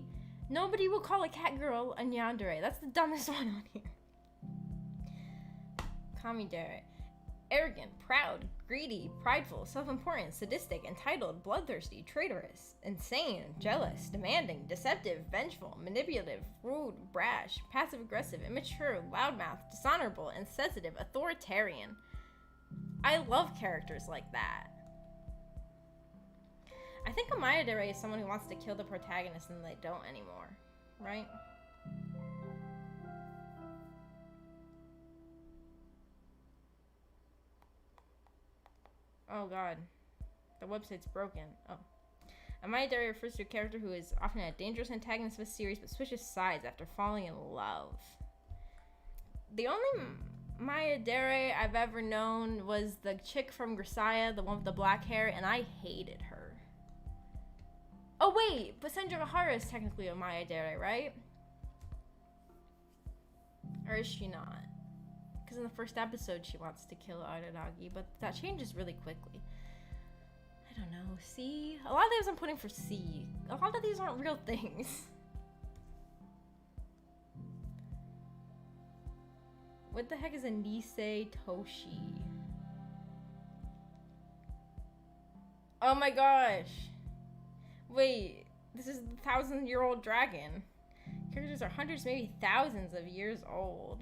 will call a cat girl a yandere. That's the dumbest one on here. Kamidere. Arrogant, proud, greedy, prideful, self-important, sadistic, entitled, bloodthirsty, traitorous, insane, jealous, demanding, deceptive, vengeful, manipulative, rude, brash, passive-aggressive, immature, loudmouth, dishonorable, insensitive, authoritarian. I love characters like that. I think a Mayadere is someone who wants to kill the protagonist and they don't anymore, right? Oh god. The website's broken. Oh. A Mayadere refers to a character who is often a dangerous antagonist of a series but switches sides after falling in love. The only Mayadere I've ever known was the chick from Grisaya, the one with the black hair, and I hated her. Oh wait, but Sendra Hara is technically a Mayadere, right? Or is she not? Because in the first episode she wants to kill Araragi, but that changes really quickly. I don't know. C? A lot of these I'm putting for C. A lot of these aren't real things. What the heck is a Nisei Toshi? Oh my gosh. Wait, this is the 1,000-year-old dragon. Characters are hundreds, maybe thousands of years old.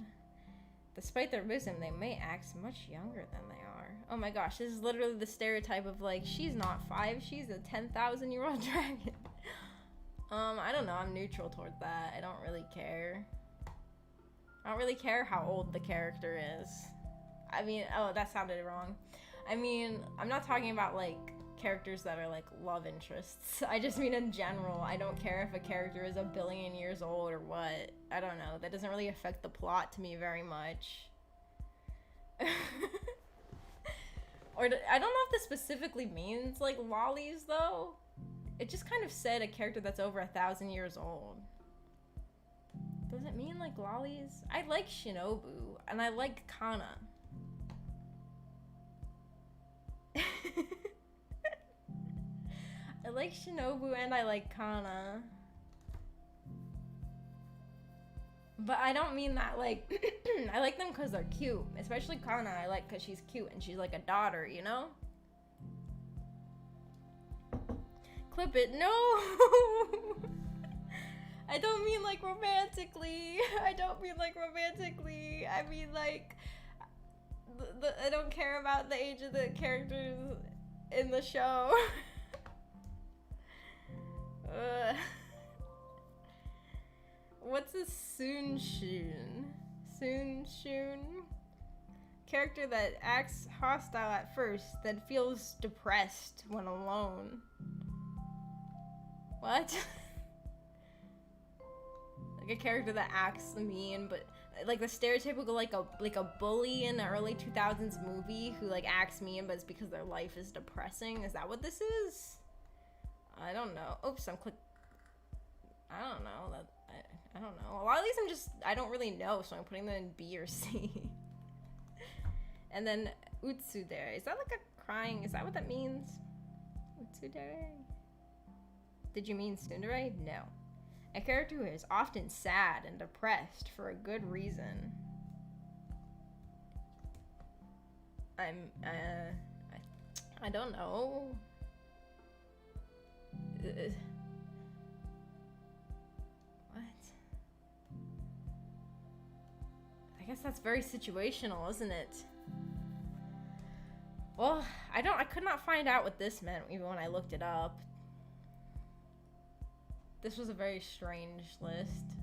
Despite their wisdom, they may act much younger than they are. Oh my gosh, this is literally the stereotype of like, she's not 5, she's a 10,000-year-old dragon. I don't know, I'm neutral toward that. I don't really care. I don't really care how old the character is. I mean, oh, that sounded wrong. I mean, I'm not talking about like characters that are like love interests. I just mean in general. I don't care if a character is 1 billion years old or what. I don't know. That doesn't really affect the plot to me very much. Or I don't know if this specifically means like lollies though. It just kind of said a character that's over 1,000 years old. Does it mean like lollies? I like Shinobu and I like Kana. I like Shinobu and I like Kana. But I don't mean that like, I like them because they're cute. Especially Kana I like because she's cute and she's like a daughter, you know? Clip it. No! I don't mean like romantically. I don't mean like romantically. I mean like, I don't care about the age of the characters in the show. What's a Sunshun? Shun. Character that acts hostile at first, then feels depressed when alone. What? Like a character that acts mean, but like the stereotypical like a bully in the early 2000s movie who like acts mean, but it's because their life is depressing. Is that what this is? I don't know. Oops, I don't know. I don't know. A lot of these I don't really know, so I'm putting them in B or C. And then utsudere. Is that like a crying? Is that what that means? Utsudere? Did you mean tsundere? No. A character who is often sad and depressed for a good reason. I don't know. What? I guess that's very situational, isn't it? Well, I could not find out what this meant even when I looked it up. This was a very strange list.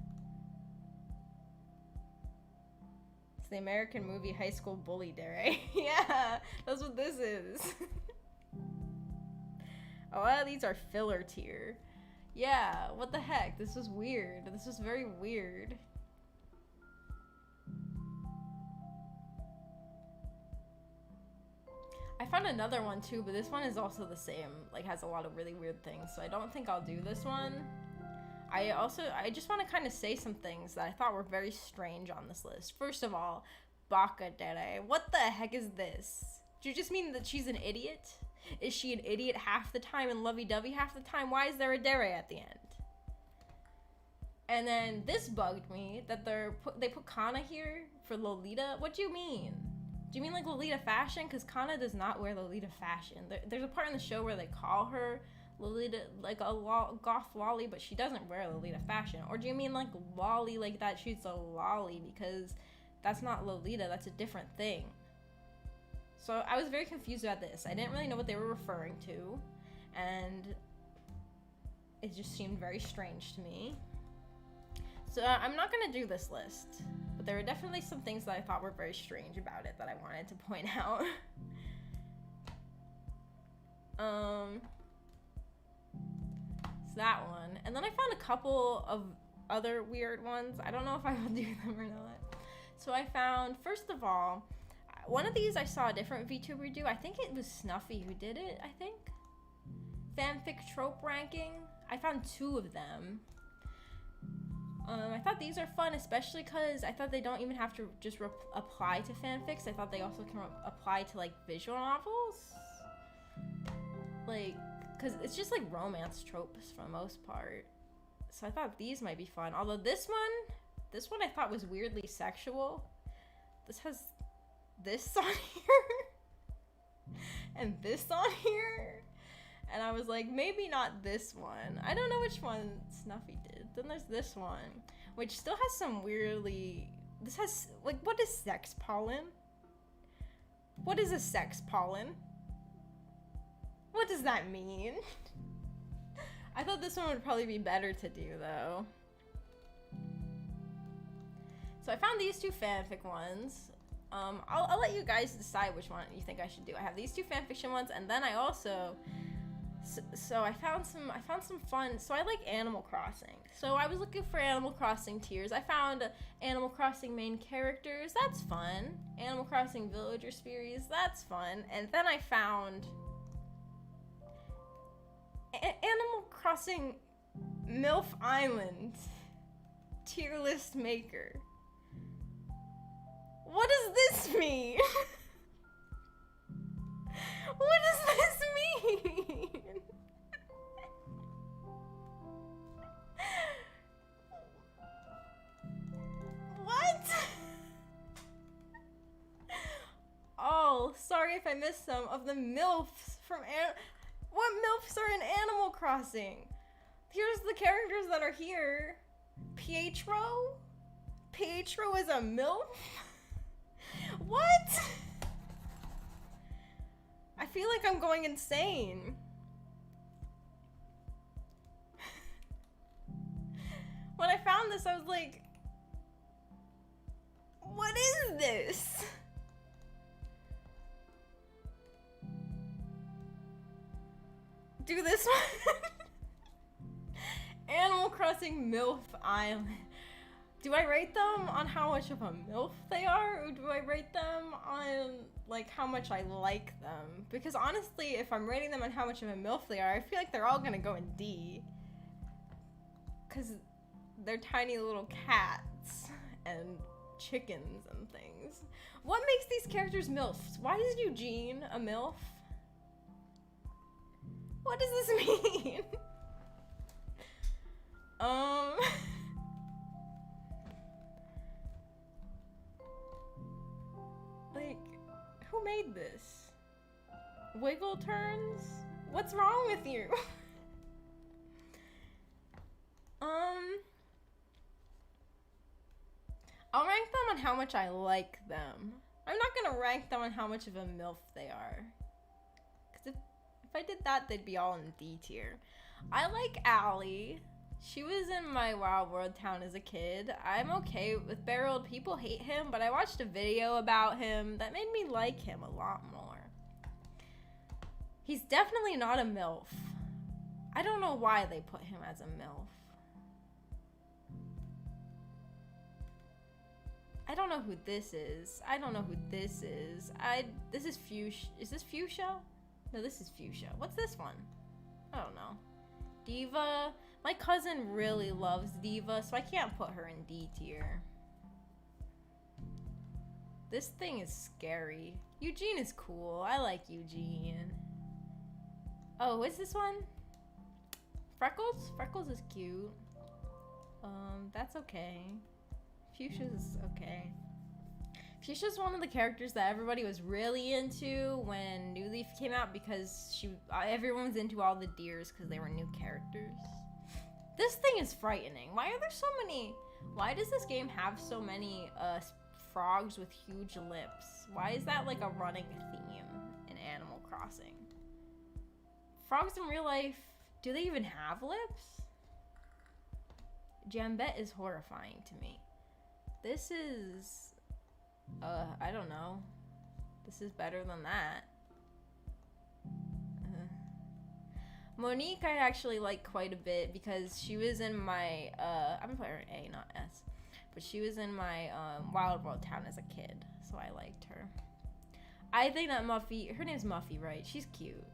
It's the American movie High School Bully Dare. Yeah, that's what this is. A lot of these are filler tier. Yeah, what the heck? This was weird. This was very weird. I found another one too, but this one is also the same. Like, has a lot of really weird things, so I don't think I'll do this one. I just want to kind of say some things that I thought were very strange on this list. First of all, Baja Dere. What the heck is this? Do you just mean that she's an idiot? Is she an idiot half the time and lovey-dovey half the time? Why is there a dere at the end? And then this bugged me, that they put Kana here for Lolita. What do you mean? Do you mean like Lolita fashion? Because Kana does not wear Lolita fashion. There's a part in the show where they call her Lolita, like a goth lolly, but she doesn't wear Lolita fashion. Or do you mean like lolly, like that she's a lolly? Because that's not Lolita, that's a different thing. So I was very confused about this. I didn't really know what they were referring to, and it just seemed very strange to me. So I'm not gonna do this list, but there are definitely some things that I thought were very strange about it that I wanted to point out. It's that one. And then I found a couple of other weird ones. I don't know if I will do them or not. So I found, first of all, one of these I saw a different VTuber do. I think it was Snuffy who did it, I think. Fanfic trope ranking. I found 2 of them. I thought these are fun, especially because I thought they don't even have to just apply to fanfics. I thought they also can apply to like visual novels. Like, because it's just like romance tropes for the most part. So I thought these might be fun. Although this one I thought was weirdly sexual. This has this on here and this on here. And I was like, maybe not this one. I don't know which one Snuffy did. Then there's this one, which still has some weirdly... This has, like, what is sex pollen? What is a sex pollen? What does that mean? I thought this one would probably be better to do, though. So I found these 2 fanfic ones. I'll let you guys decide which one you think I should do. I have these 2 fanfiction ones, and then I also... So I found some fun. So I like Animal Crossing. So I was looking for Animal Crossing tiers. I found Animal Crossing main characters. That's fun. Animal Crossing villager series. That's fun. And then I found Animal Crossing MILF Island tier list maker. What does this mean? What does this mean? What? Oh, sorry if I missed some of the MILFs from what MILFs are in Animal Crossing? Here's the characters that are here. Pietro? Pietro is a MILF? What? I feel like I'm going insane. When I found this, I was like, What is this? Do this one. Animal Crossing MILF Island. Do I rate them on how much of a MILF they are, or do I rate them on, like, how much I like them? Because honestly, if I'm rating them on how much of a MILF they are, I feel like they're all gonna go in D. Because they're tiny little cats and chickens and things. What makes these characters MILFs? Why is Eugene a MILF? What does this mean? Like, who made this? Wiggle turns? What's wrong with you? I'll rank them on how much I like them. I'm not gonna rank them on how much of a MILF they are. Because if I did that, they'd be all in D tier. I like Allie. She was in my Wild World town as a kid. I'm okay with Beryl. People hate him, but I watched a video about him that made me like him a lot more. He's definitely not a MILF. I don't know why they put him as a MILF. I don't know who this is. I don't know who this is. This is Fuchsia. Is this Fuchsia? No, this is Fuchsia. What's this one? I don't know. Diva. My cousin really loves Diva, so I can't put her in D tier. This thing is scary. Eugene is cool. I like Eugene. Oh, what's this one? Freckles? Freckles is cute. That's okay. Fuchsia's okay. Fuchsia's one of the characters that everybody was really into when New Leaf came out because everyone was into all the deers because they were new characters. This thing is frightening. Why are there so many? Why does this game have so many frogs with huge lips? Why is that like a running theme in Animal Crossing? Frogs in real life, do they even have lips? Jambette is horrifying to me. This is, I don't know. This is better than that. Monique I actually like quite a bit because she was in my, I'm playing her A, not S. But she was in my Wild World town as a kid, so I liked her. I think that Muffy, her name's Muffy, right? She's cute.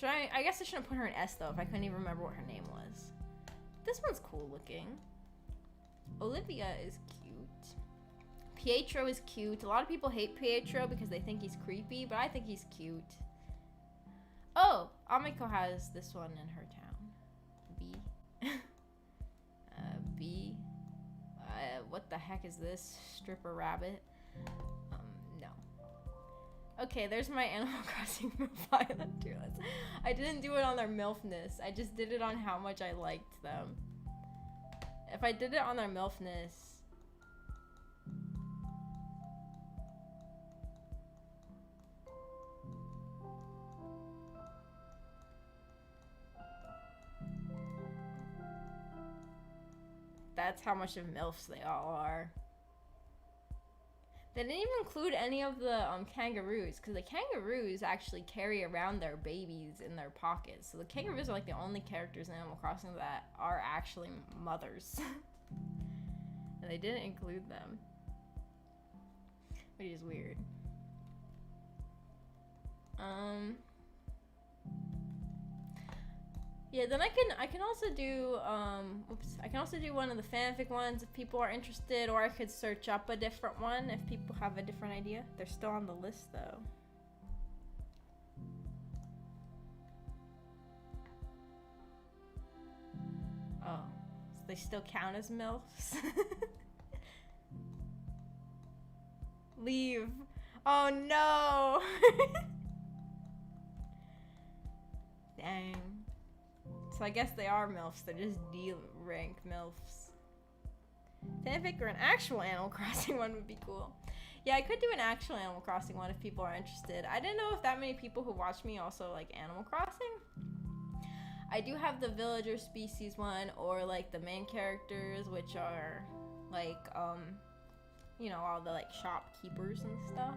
I guess I shouldn't put her in S though if I couldn't even remember what her name was. This one's cool looking. Olivia is cute. Pietro is cute. A lot of people hate Pietro because they think he's creepy, but I think he's cute. Oh, Amiko has this one in her town. B. B. What the heck is this? Stripper rabbit? No. Okay, there's my Animal Crossing MILF Island tier list. I didn't do it on their MILFness. I just did it on how much I liked them. If I did it on their MILFness... That's how much of MILFs they all are. They didn't even include any of the kangaroos, because the kangaroos actually carry around their babies in their pockets. So the kangaroos are like the only characters in Animal Crossing that are actually mothers. And they didn't include them. Which is weird. Yeah, then I can also do I can also do one of the fanfic ones if people are interested, or I could search up a different one if people have a different idea. They're still on the list though. Oh, so they still count as MILFs? Leave. Oh no. Dang. So I guess they are MILFs, they're just D-rank MILFs. Fanfic or an actual Animal Crossing one would be cool. Yeah, I could do an actual Animal Crossing one if people are interested. I didn't know if that many people who watch me also like Animal Crossing. I do have the villager species one, or like the main characters, which are like you know, all the like shopkeepers and stuff.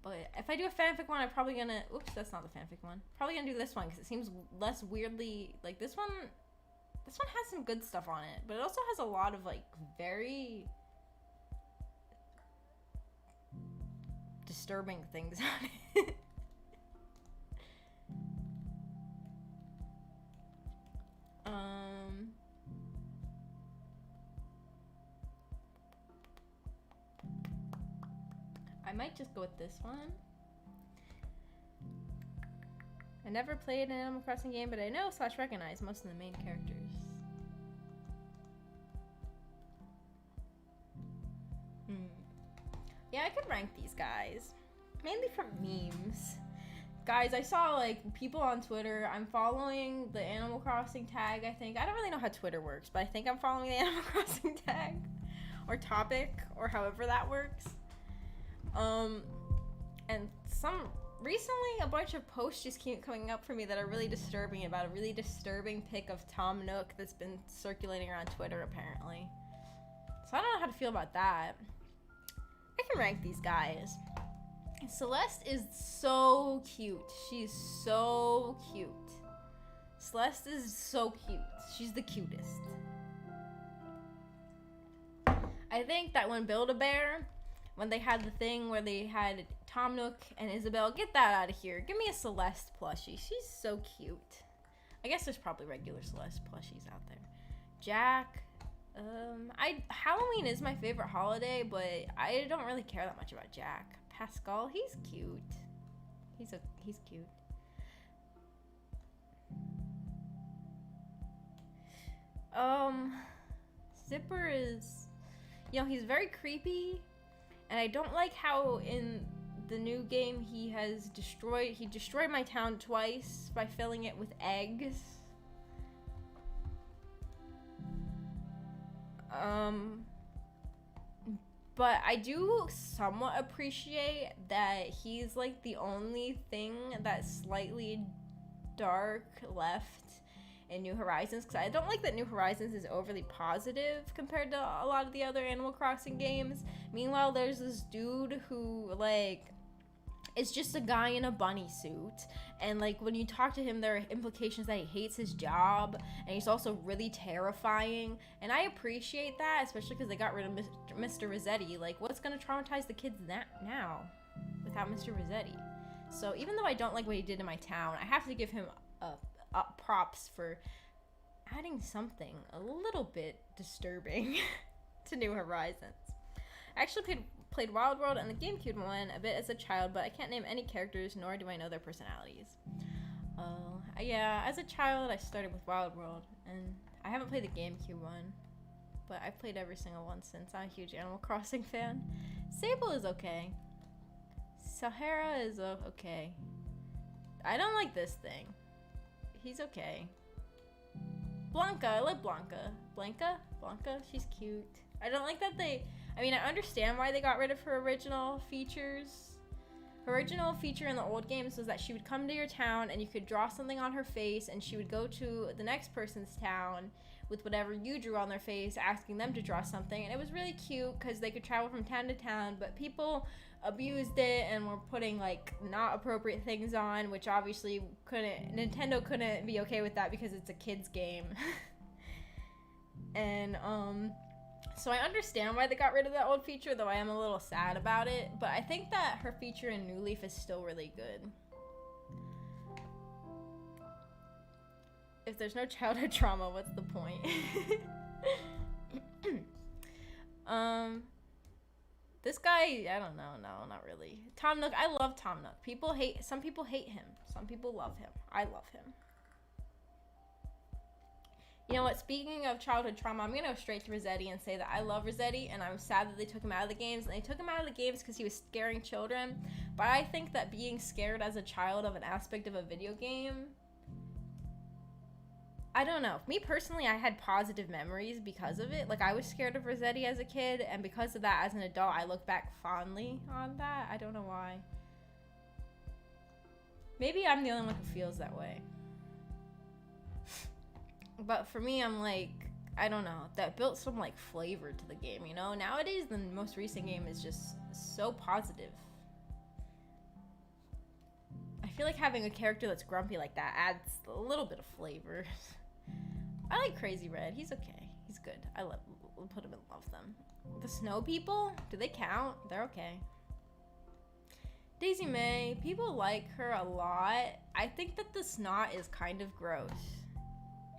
But if I do a fanfic one, I'm probably gonna, oops, that's not the fanfic one. Probably gonna do this one because it seems less weirdly, like this one has some good stuff on it, but it also has a lot of like very disturbing things on it. I might just go with this one. I never played an Animal Crossing game, but I know / recognize most of the main characters. Yeah, I could rank these guys. Mainly from memes. Guys, I saw like people on Twitter. I'm following the Animal Crossing tag, I think. I don't really know how Twitter works, but I think I'm following the Animal Crossing tag. Or topic, or however that works. And recently a bunch of posts just keep coming up for me that are really disturbing about a really disturbing pic of Tom Nook that's been circulating around Twitter apparently. So I don't know how to feel about that. I can rank these guys. Celeste is so cute. She's so cute. Celeste is so cute. She's the cutest. I think that when Build-A-Bear, when they had the thing where they had Tom Nook and Isabelle, get that out of here. Give me a Celeste plushie. She's so cute. I guess there's probably regular Celeste plushies out there. Jack. Halloween is my favorite holiday, but I don't really care that much about Jack. Pascal, he's cute. He's cute. Zipper is, you know, he's very creepy, and I don't like how in the new game he destroyed my town twice by filling it with eggs. But I do somewhat appreciate that he's like the only thing that's slightly dark left in New Horizons, because I don't like that New Horizons is overly positive compared to a lot of the other Animal Crossing games. Meanwhile, there's this dude who like is just a guy in a bunny suit, and like when you talk to him there are implications that he hates his job, and he's also really terrifying, and I appreciate that, especially because they got rid of Mr. Rossetti. Like, what's gonna traumatize the kids now without Mr. Rossetti? So even though I don't like what he did in my town, I have to give him props for adding something a little bit disturbing to New Horizons. I actually played Wild World and the GameCube one a bit as a child, but I can't name any characters, nor do I know their personalities. Yeah, as a child, I started with Wild World, and I haven't played the GameCube one, but I've played every single one since. I'm a huge Animal Crossing fan. Sable is okay. Sahara is okay. I don't like this thing. He's okay. Blanca, I like Blanca. Blanca, she's cute. I don't like that I understand why they got rid of her original features. Her original feature in the old games was that she would come to your town and you could draw something on her face, and she would go to the next person's town with whatever you drew on their face, asking them to draw something. And it was really cute because they could travel from town to town, but people abused it and were putting like not appropriate things on, which obviously Nintendo couldn't be okay with that because it's a kid's game. And so I understand why they got rid of that old feature, though I am a little sad about it. But I think that her feature in New Leaf is still really good. If there's no childhood trauma, what's the point? This guy, I don't know, no, not really. Tom Nook, I love Tom Nook. Some people hate him. Some people love him. I love him. You know what, speaking of childhood trauma, I'm going to go straight to Rossetti and say that I love Rossetti, and I'm sad that they took him out of the games. And they took him out of the games because he was scaring children. But I think that being scared as a child of an aspect of a video game, I don't know. Me personally, I had positive memories because of it. Like, I was scared of Rossetti as a kid, and because of that, as an adult, I look back fondly on that. I don't know why. Maybe I'm the only one who feels that way. But for me, I'm like, I don't know, that built some like flavor to the game, you know? Nowadays, the most recent game is just so positive. I feel like having a character that's grumpy like that adds a little bit of flavor. I like Crazy Red. He's okay. He's good. We'll put him in love them. The snow people? Do they count? They're okay. Daisy May. People like her a lot. I think that the snot is kind of gross.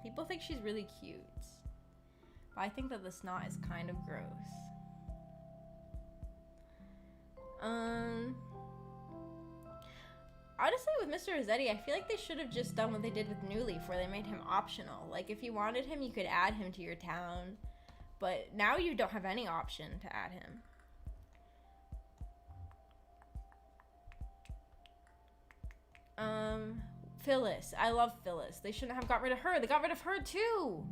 People think she's really cute. But I think that the snot is kind of gross. Honestly, with Mr. Rossetti, I feel like they should have just done what they did with New Leaf, where they made him optional. Like, if you wanted him, you could add him to your town. But now you don't have any option to add him. Phyllis. I love Phyllis. They shouldn't have got rid of her. They got rid of her, too!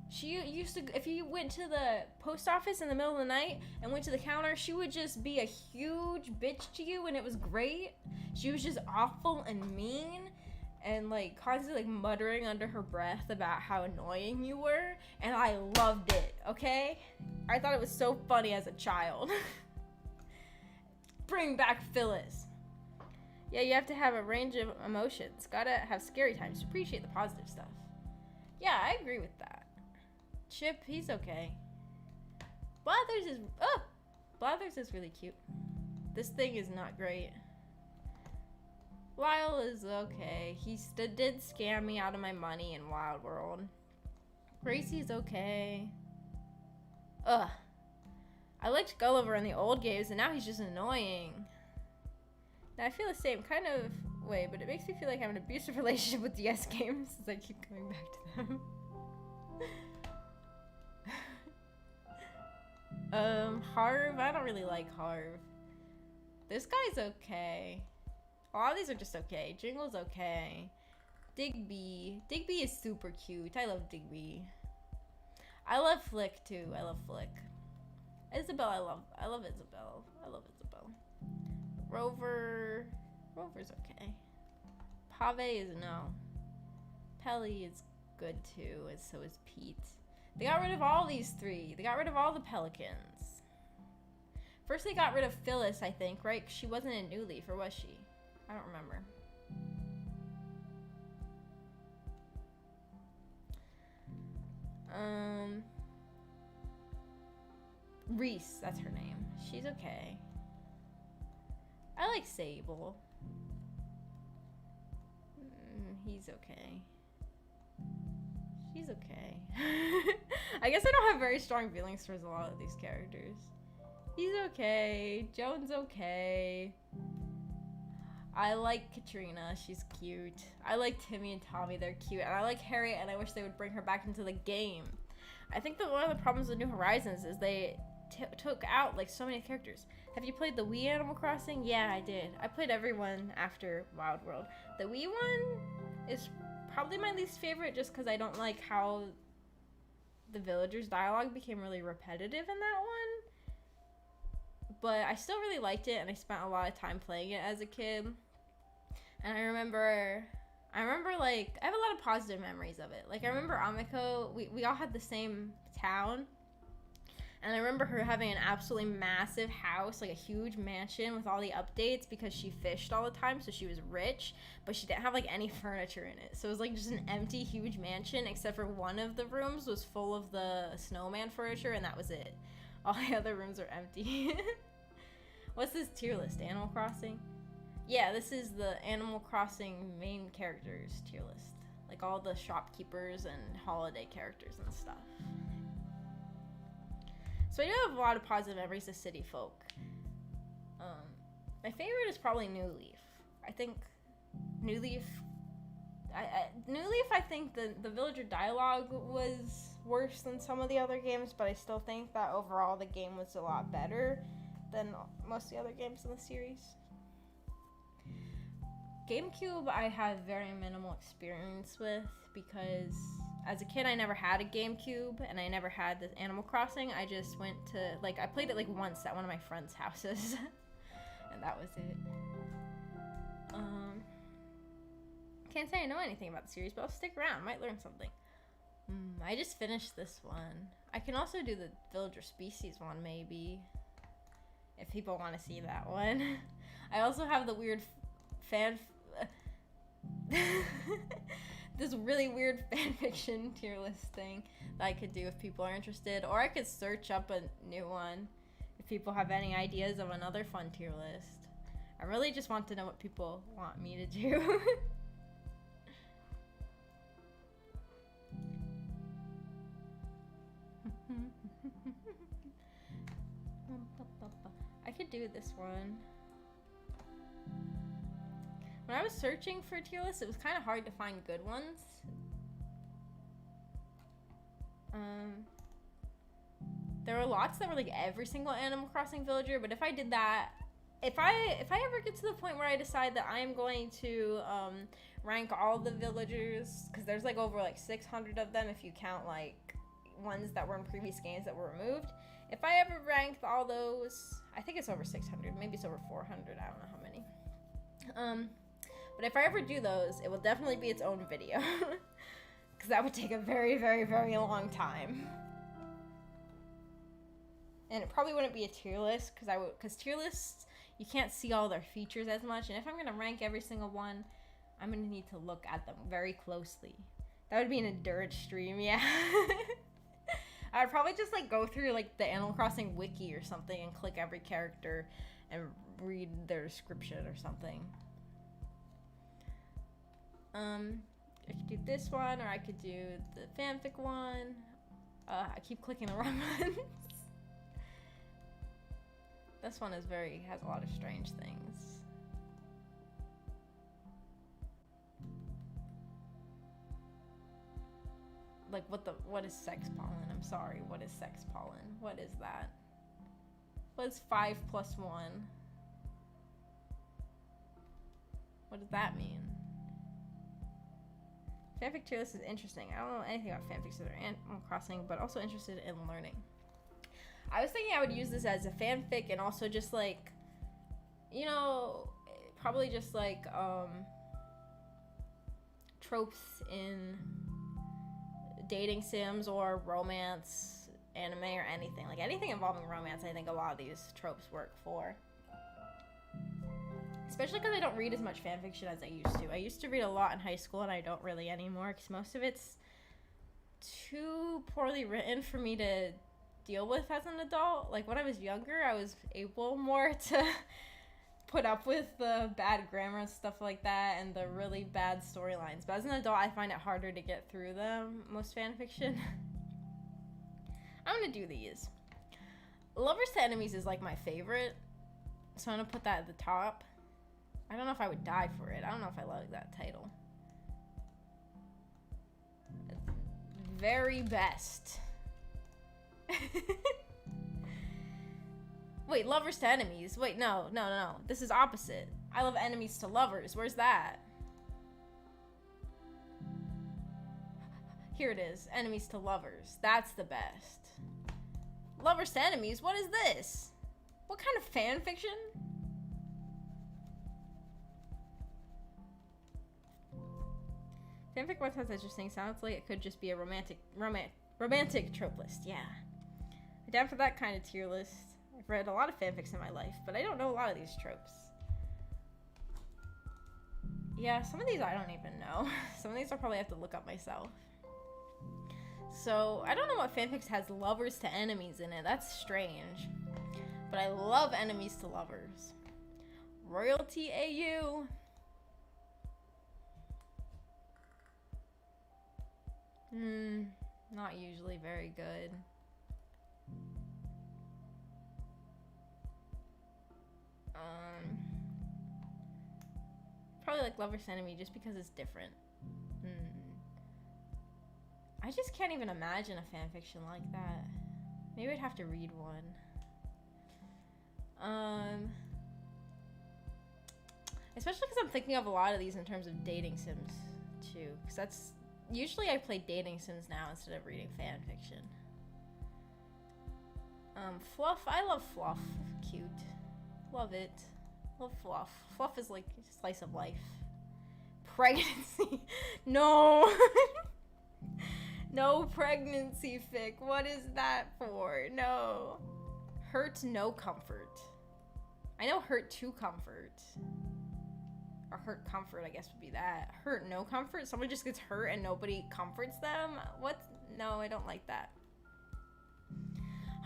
She used to, if you went to the post office in the middle of the night and went to the counter, she would just be a huge bitch to you, and it was great. She was just awful and mean and like constantly like muttering under her breath about how annoying you were, and I loved it, okay? I thought it was so funny as a child. Bring back Phyllis. Yeah, you have to have a range of emotions. Gotta have scary times to appreciate the positive stuff. Yeah, I agree with that. Chip, he's okay. Blathers is really cute. This thing is not great. Lyle is okay. He did scam me out of my money in Wild World. Gracie's okay. Ugh. I liked Gulliver in the old games, and now he's just annoying. Now I feel the same kind of way, but it makes me feel like I have an abusive relationship with DS games as I keep coming back to them. Harv, I don't really like Harv. This guy's okay. A lot of these are just okay. Jingle's okay. Digby is super cute. I love Digby. I love Flick too. I love Flick. Isabel, I love Isabel. I love Isabel. Rover's okay. Pave is no. Pelly is good too, and so is Pete. They got rid of all these three. They got rid of all the Pelicans. First they got rid of Phyllis, I think, right? She wasn't in New Leaf, or was she? I don't remember. Reese, that's her name. She's okay. I like Sable. He's okay. She's okay. I guess I don't have very strong feelings towards a lot of these characters. He's okay. Joan's okay. I like Katrina. She's cute. I like Timmy and Tommy. They're cute. And I like Harriet, and I wish they would bring her back into the game. I think that one of the problems with New Horizons is they took out like so many characters. Have you played the Wii Animal Crossing? Yeah, I did. I played everyone after Wild World. The Wii one is probably my least favorite just because I don't like how the villagers' dialogue became really repetitive in that one. But I still really liked it, and I spent a lot of time playing it as a kid. And I remember like, I have a lot of positive memories of it. Like, I remember Amiko, we all had the same town. And I remember her having an absolutely massive house, like a huge mansion with all the updates because she fished all the time, so she was rich, but she didn't have like any furniture in it. So it was like just an empty, huge mansion, except for one of the rooms was full of the snowman furniture, and that was it. All the other rooms are empty. What's this tier list? Animal Crossing? Yeah, this is the Animal Crossing main characters tier list. Like all the shopkeepers and holiday characters and stuff. So I do have a lot of positive memories of City Folk. My favorite is probably New Leaf. I think New Leaf... I think the villager dialogue was worse than some of the other games, but I still think that overall the game was a lot better than most of the other games in the series. GameCube I have very minimal experience with because as a kid I never had a GameCube and I never had this Animal Crossing. I just went to, like, I played it like once at one of my friends' houses and that was it. Can't say I know anything about the series, but I'll stick around. Might learn something. I just finished this one. I can also do the villager species one, maybe, if people want to see that one. I also have the weird this really weird fanfiction tier list thing that I could do if people are interested, or I could search up a new one if people have any ideas of another fun tier list. I really just want to know what people want me to do. I could do this one. When I was searching for a tier list, it was kind of hard to find good ones. There were lots that were like every single Animal Crossing villager, but if I did that, if I ever get to the point where I decide that I am going to rank all the villagers, because there's like over like 600 of them if you count like ones that were in previous games that were removed. If I ever ranked all those, I think it's over 600, maybe it's over 400, I don't know how many. But if I ever do those, it will definitely be its own video. Because that would take a very, very, very long time. And it probably wouldn't be a tier list, because tier lists, you can't see all their features as much. And if I'm going to rank every single one, I'm going to need to look at them very closely. That would be an endurance stream, yeah. I'd probably just like go through like the Animal Crossing wiki or something and click every character and read their description or something. I could do this one, or I could do the fanfic one. I keep clicking the wrong ones. This one has a lot of strange things. Like what is sex pollen? I'm sorry, what is sex pollen? What is that? What is 5 + 1? What does that mean? Fanfic tier list is interesting. I don't know anything about fanfics or Animal Crossing, but also interested in learning. I was thinking I would use this as a fanfic and also just like, you know, probably just like tropes in dating sims or romance, anime, or anything. Like anything involving romance, I think a lot of these tropes work for. Especially because I don't read as much fanfiction as I used to. I used to read a lot in high school, and I don't really anymore because most of it's too poorly written for me to deal with as an adult. Like when I was younger, I was able more to put up with the bad grammar and stuff like that and the really bad storylines. But as an adult, I find it harder to get through them, most fanfiction. I'm going to do these. Lovers to Enemies is like my favorite, so I'm going to put that at the top. I don't know if I would die for it. I don't know if I like that title. Very best. Wait, lovers to enemies. Wait, no. This is opposite. I love enemies to lovers. Where's that? Here it is. Enemies to lovers. That's the best. Lovers to enemies? What is this? What kind of fan fiction? Fanfic one sounds interesting. Sounds like it could just be a romantic trope list. Yeah. I'm down for that kind of tier list. I've read a lot of fanfics in my life, but I don't know a lot of these tropes. Yeah, some of these I don't even know. Some of these I'll probably have to look up myself. So, I don't know what fanfics has lovers to enemies in it. That's strange. But I love enemies to lovers. Royalty AU. Not usually very good. Probably like Lover's Enemy just because it's different. I just can't even imagine a fanfiction like that. Maybe I'd have to read one. Especially because I'm thinking of a lot of these in terms of dating sims too. Because that's usually I play dating sims now instead of reading fan fiction. Fluff. I love Fluff. Cute. Love it. Love Fluff. Fluff is like a slice of life. Pregnancy. No. No pregnancy fic. What is that for? No. Hurt, no comfort. I know hurt to comfort. Or hurt comfort, I guess would be that. Hurt, no comfort? Someone just gets hurt and nobody comforts them? What? No, I don't like that.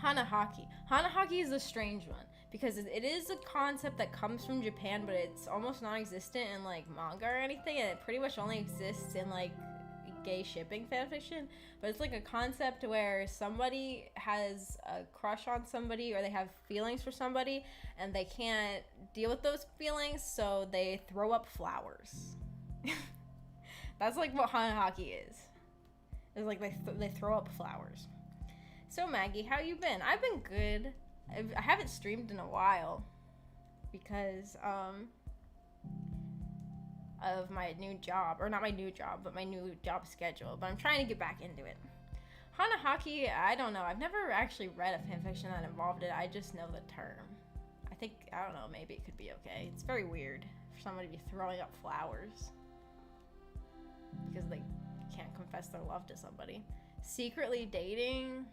Hanahaki. Hanahaki is a strange one because it is a concept that comes from Japan, but it's almost non-existent in like manga or anything, and it pretty much only exists in like gay shipping fanfiction. But it's like a concept where somebody has a crush on somebody or they have feelings for somebody and they can't deal with those feelings, so they throw up flowers. That's like what Hanahaki is. It's like they throw up flowers. So Maggie, how you been? I've been good. I haven't streamed in a while because of my new job, or not my new job, but my new job schedule. But I'm trying to get back into it. Hanahaki, I don't know. I've never actually read a fanfiction that involved it. I just know the term. I don't know, maybe it could be okay. It's very weird for somebody to be throwing up flowers because they can't confess their love to somebody. Secretly dating?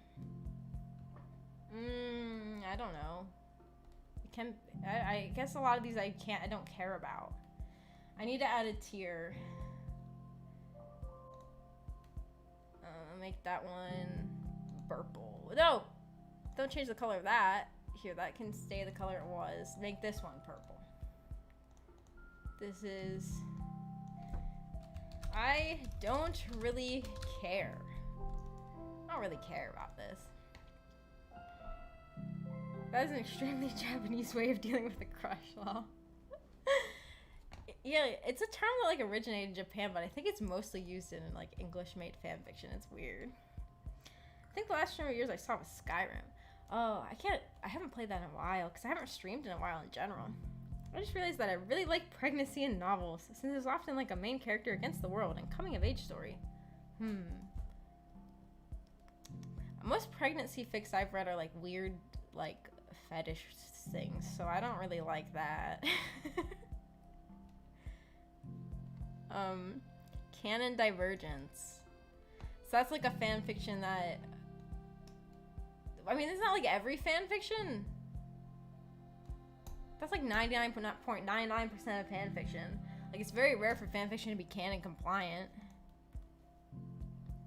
I don't know. I guess a lot of these I don't care about. I need to add a tier. Make that one purple. No! Don't change the color of that. Here, that can stay the color it was. Make this one purple. This is... I don't really care. I don't really care about this. That is an extremely Japanese way of dealing with a crush, lol. Yeah, it's a term that like originated in Japan, but I think it's mostly used in like English-made fanfiction. It's weird. I think the last stream of yours I saw was Skyrim. Oh, I haven't played that in a while because I haven't streamed in a while in general. I just realized that I really like pregnancy in novels, since there's often like a main character against the world and coming-of-age story. Most pregnancy fics I've read are like weird, like fetish things, so I don't really like that. Canon Divergence. So that's like a fan fiction that... I mean, it's not like every fan fiction. That's like 99.99% of fan fiction. Like, it's very rare for fan fiction to be canon compliant.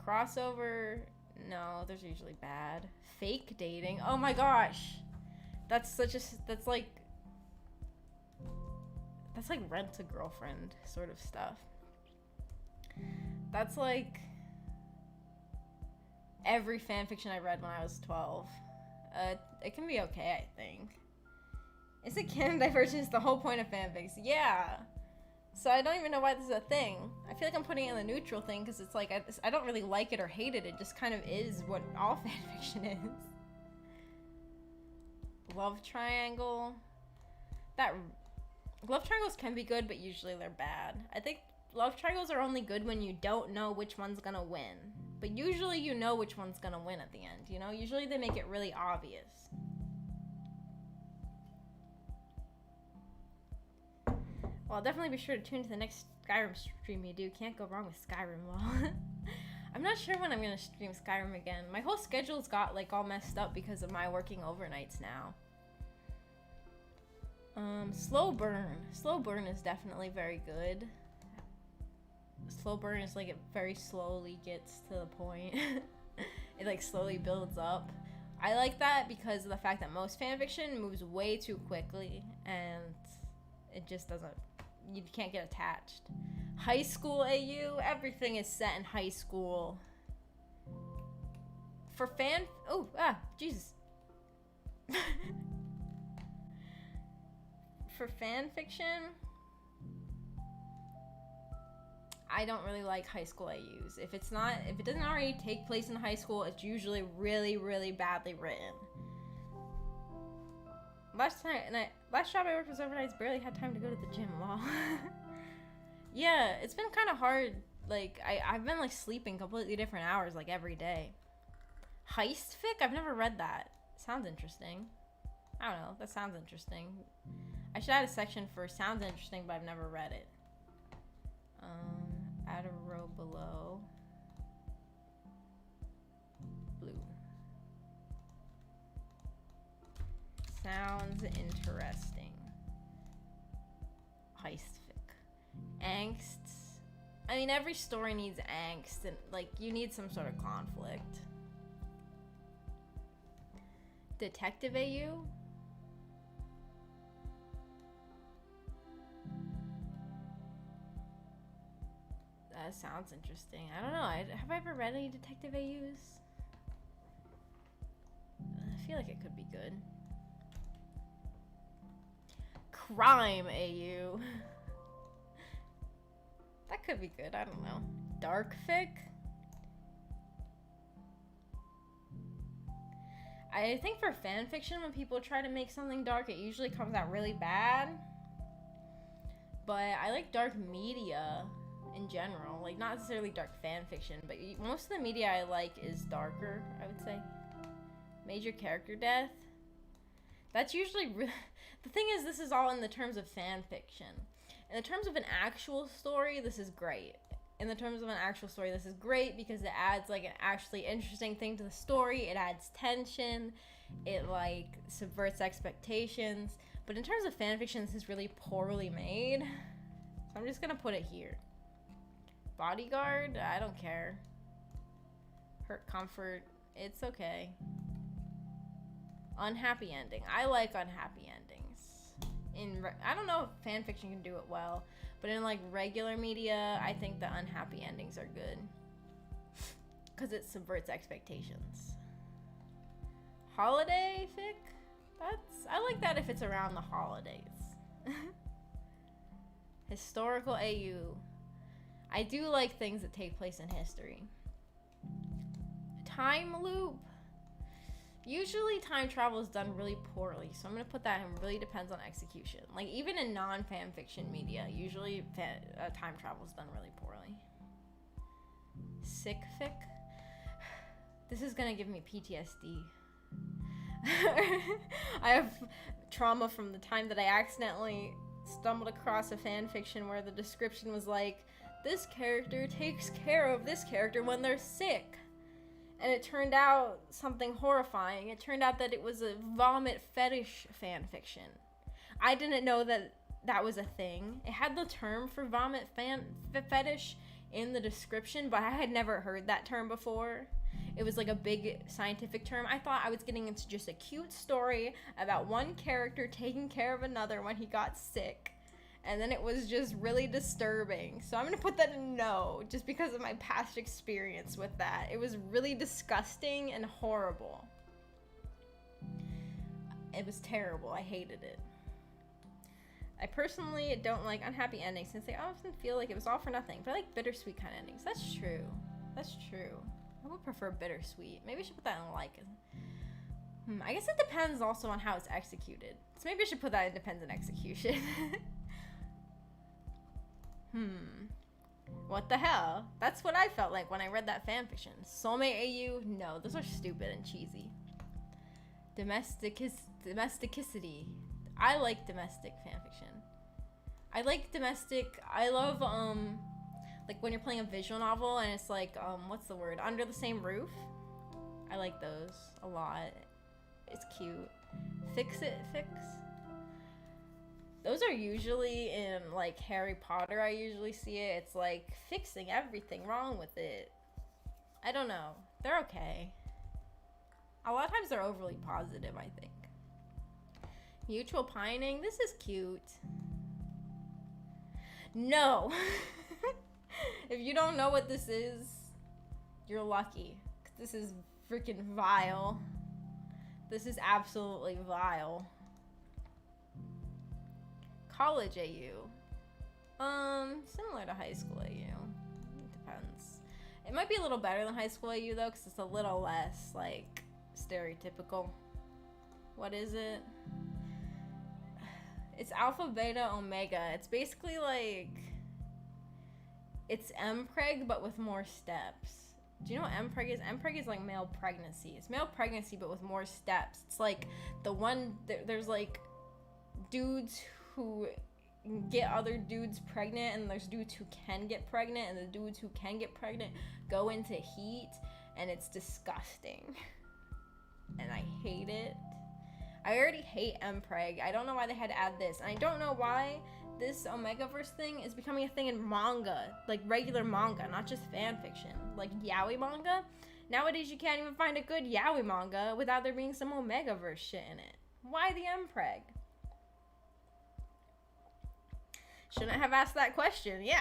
Crossover... No, those are usually bad. Fake dating. Oh my gosh! That's like rent a girlfriend sort of stuff. That's like every fanfiction I read when I was 12. It can be okay, I think. Is it canon divergence the whole point of fanfics? Yeah. So I don't even know why this is a thing. I feel like I'm putting it in the neutral thing because it's like I don't really like it or hate it. It just kind of is what all fanfiction is. Love triangle. Love triangles can be good, but usually they're bad. I think love triangles are only good when you don't know which one's gonna win. But usually you know which one's gonna win at the end, you know? Usually they make it really obvious. Well, I'll definitely be sure to tune to the next Skyrim stream you do. Can't go wrong with Skyrim, lol. I'm not sure when I'm gonna stream Skyrim again. My whole schedule's got like all messed up because of my working overnights now. Slow burn. Slow burn is definitely very good. Slow burn is like it very slowly gets to the point. It like slowly builds up. I like that because of the fact that most fanfiction moves way too quickly and it just doesn't, you can't get attached. High school AU, everything is set in high school. For Jesus. For fan fiction, I don't really like high school AUs. If it doesn't already take place in high school, it's usually really, really badly written. Last job I worked was overnights, barely had time to go to the gym, lol. Yeah, it's been kind of hard. Like, I've been like sleeping completely different hours like every day. Heist fic? I've never read that. Sounds interesting. I don't know, that sounds interesting. I should add a section for sounds interesting, but I've never read it. Add a row below. Sounds interesting. Heist fic. Angst. I mean, every story needs angst, and like, you need some sort of conflict. Detective AU? That sounds interesting. I don't know. Have I ever read any Detective AUs? I feel like it could be good. Crime AU. That could be good. I don't know. Dark fic? I think for fan fiction, when people try to make something dark, it usually comes out really bad. But I like dark media in general. Like, not necessarily dark fan fiction, but most of the media I like is darker, I would say. Major character death. That's usually... The thing is, this is all in the terms of fan fiction. In the terms of an actual story, this is great. In the terms of an actual story, this is great because it adds like an actually interesting thing to the story. It adds tension. It like subverts expectations. But in terms of fanfiction, this is really poorly made. So I'm just gonna put it here. Bodyguard, I don't care. Hurt Comfort, it's okay. Unhappy ending, I like unhappy endings. I don't know if fanfiction can do it well, but in like regular media, I think the unhappy endings are good because it subverts expectations. Holiday fic? I like that if it's around the holidays. Historical AU. I do like things that take place in history. Time loop. Usually time travel is done really poorly, so I'm going to put that in really depends on execution. Like, even in non-fan fiction media, usually time travel is done really poorly. Sick fic. This is going to give me PTSD. I have trauma from the time that I accidentally stumbled across a fan fiction where the description was like, this character takes care of this character when they're sick. And it turned out something horrifying. It turned out that it was a vomit fetish fan fiction. I didn't know that that was a thing. It had the term for vomit fetish in the description, but I had never heard that term before. It was like a big scientific term. I thought I was getting into just a cute story about one character taking care of another when he got sick. And then it was just really disturbing. So I'm going to put that in no, just because of my past experience with that. It was really disgusting and horrible. It was terrible. I hated it. I personally don't like unhappy endings since they often feel like it was all for nothing. But I like bittersweet kind of endings. That's true. That's true. I would prefer bittersweet. Maybe I should put that in like. I guess it depends also on how it's executed. So maybe I should put that in depends on execution. What the hell? That's what I felt like when I read that fanfiction. Soulmate AU? No, those are stupid and cheesy. Domesticity. I like domestic fanfiction. I like domestic. I love, like when you're playing a visual novel and it's like, what's the word? Under the same roof. I like those a lot. It's cute. Fix. Those are usually in, like, Harry Potter, I usually see it. It's, like, fixing everything wrong with it. I don't know. They're okay. A lot of times they're overly positive, I think. Mutual pining. This is cute. No. If you don't know what this is, you're lucky. This is freaking vile. This is absolutely vile. College AU. Similar to high school AU. It depends. It might be a little better than high school AU though, because it's a little less, like, stereotypical. What is it? It's Alpha, Beta, Omega. It's basically like... It's MPreg, but with more steps. Do you know what MPreg is? MPreg is like male pregnancy. It's male pregnancy, but with more steps. It's like the one... There's like dudes who get other dudes pregnant, and there's dudes who can get pregnant, and the dudes who can get pregnant go into heat, and it's disgusting. And I hate it. I already hate Mpreg. I don't know why they had to add this. And I don't know why this Omegaverse thing is becoming a thing in manga. Like regular manga, not just fan fiction. Like yaoi manga. Nowadays you can't even find a good yaoi manga without there being some Omegaverse shit in it. Why the Mpreg? Shouldn't have asked that question. Yeah.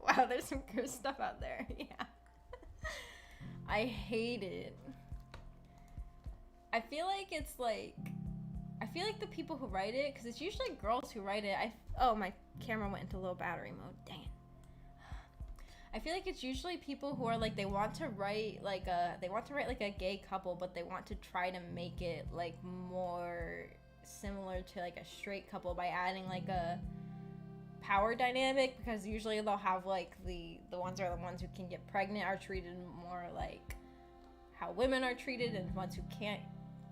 Wow, there's some good stuff out there. Yeah. I hate it. I feel like it's like... I feel like the people who write it, because it's usually girls who write it. Oh, my camera went into low battery mode. Dang it. I feel like it's usually people who are like, they want to write like a gay couple, but they want to try to make it like more similar to like a straight couple by adding like a power dynamic, because usually they'll have like the ones who can get pregnant are treated more like how women are treated, and ones who can't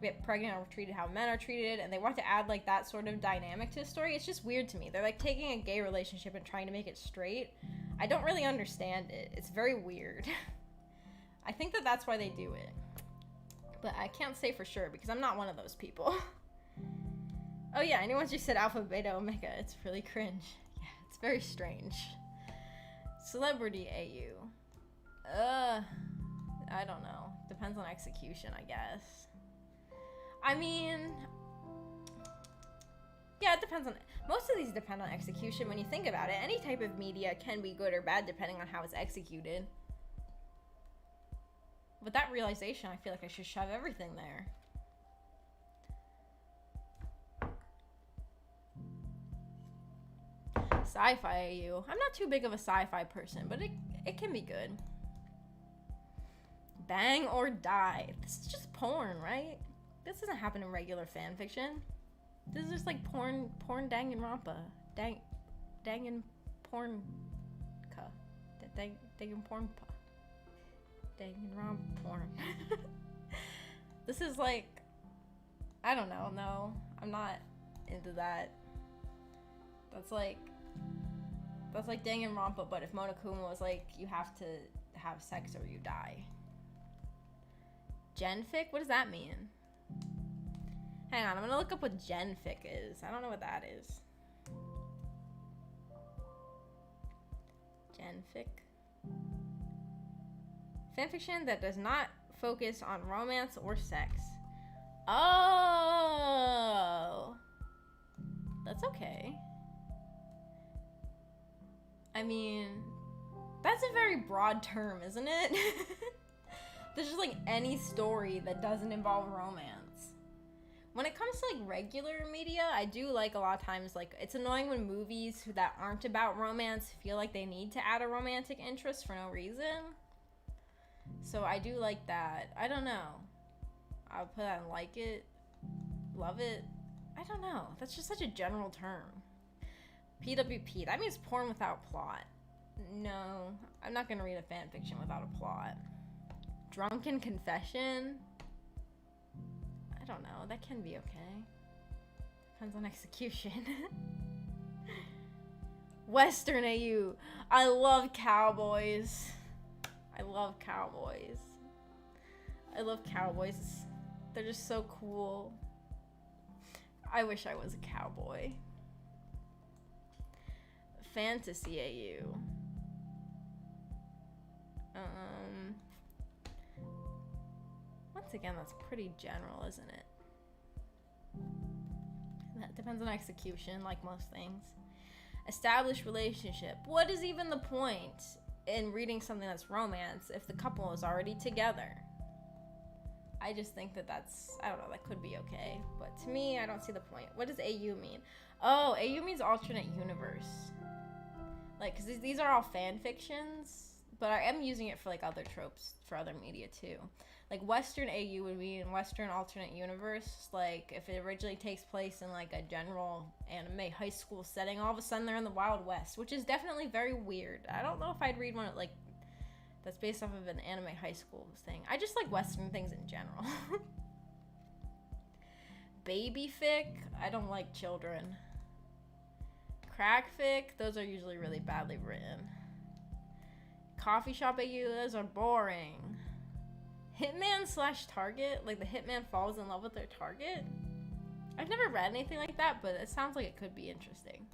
get pregnant are treated how men are treated, and they want to add like that sort of dynamic to the story. It's just weird to me. They're like taking a gay relationship and trying to make it straight. I don't really understand it. It's very weird. I think that that's why they do it, but I can't say for sure because I'm not one of those people. Oh yeah, anyone just said alpha, beta, omega. It's really cringe. Yeah, it's very strange. Celebrity AU. I don't know. Depends on execution, I guess. I mean, yeah, it depends on... Most of these depend on execution when you think about it. Any type of media can be good or bad depending on how it's executed. With that realization, I feel like I should shove everything there. Sci-fi AU. I'm not too big of a sci-fi person, but it can be good. Bang or die. This is just porn, right? This doesn't happen in regular fan fiction. This is just like porn dangin' rampa. Dangin' porn ka. Dangin' porn pa. Dangin' ram porn. This is like, I don't know, no. I'm not into that. That's like Danganronpa, but if Monokuma was like, you have to have sex or you die. Genfic? What does that mean? Hang on, I'm gonna look up what genfic is. I don't know what that is. Genfic. Fanfiction that does not focus on romance or sex. Oh! That's okay. I mean, that's a very broad term, isn't it? There's just like any story that doesn't involve romance. When it comes to like regular media, I do like a lot of times, like, it's annoying when movies that aren't about romance feel like they need to add a romantic interest for no reason. So I do like that. I don't know. I'll put that in like it, love it. I don't know. That's just such a general term. PWP, that means porn without plot. No, I'm not gonna read a fan fiction without a plot. Drunken confession? I don't know, that can be okay. Depends on execution. Western AU. I love cowboys. I love cowboys. I love cowboys. They're just so cool. I wish I was a cowboy. Fantasy AU. Once again, that's pretty general, isn't it? That depends on execution, like most things. Established relationship. What is even the point in reading something that's romance if the couple is already together? I just think that that's, I don't know, that could be okay. But to me, I don't see the point. What does AU mean? Oh, AU means alternate universe. Like, because these are all fan fictions, but I am using it for like other tropes for other media too. Like Western AU would be in Western alternate universe. Like if it originally takes place in like a general anime high school setting, all of a sudden they're in the Wild West, which is definitely very weird. I don't know if I'd read one like that's based off of an anime high school thing. I just like Western things in general. Baby fic, I don't like children. Crack fic, those are usually really badly written. Coffee shop AU, those are boring. Hitman / target, like the hitman falls in love with their target. I've never read anything like that, but it sounds like it could be interesting.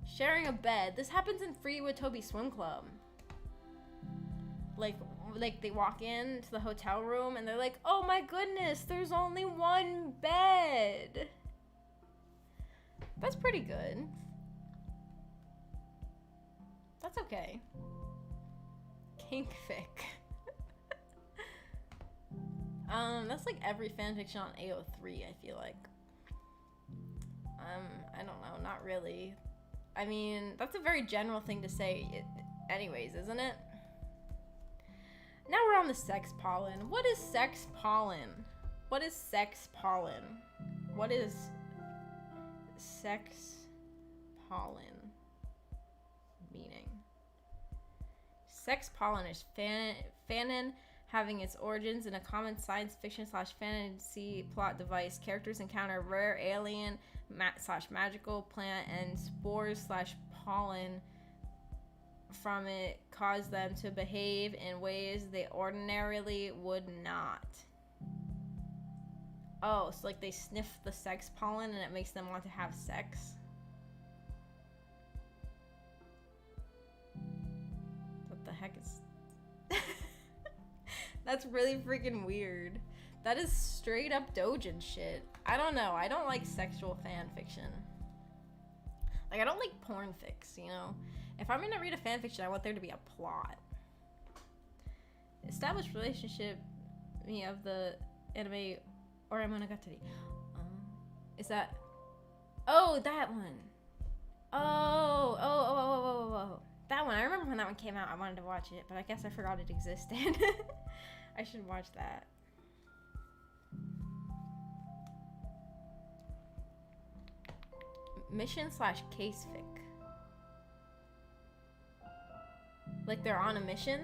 Sharing a bed. This happens in Free with Toby Swim Club. Like they walk into the hotel room and they're like, oh my goodness, there's only one bed. That's pretty good. That's okay. Kink fic. That's like every fanfiction on AO3, I feel like. I don't know, not really. I mean, that's a very general thing to say anyways, isn't it? Now we're on the sex pollen. What is sex pollen? What is sex pollen? What is sex pollen meaning? Sex pollen is fanon having its origins in a common science fiction / fantasy plot device. Characters encounter rare alien / magical plant and spores / pollen from it cause them to behave in ways they ordinarily would not. Oh, so like they sniff the sex pollen and it makes them want to have sex? What the heck is... That's really freaking weird. That is straight up dojin shit. I don't know. I don't like sexual fan fiction. Like, I don't like porn fics, you know? If I'm gonna read a fan fiction, I want there to be a plot. Established relationship of the anime or Monogatari. Is that... Oh, that one. Oh. That one. I remember when that one came out, I wanted to watch it, but I guess I forgot it existed. I should watch that. Mission / case fic. Like they're on a mission?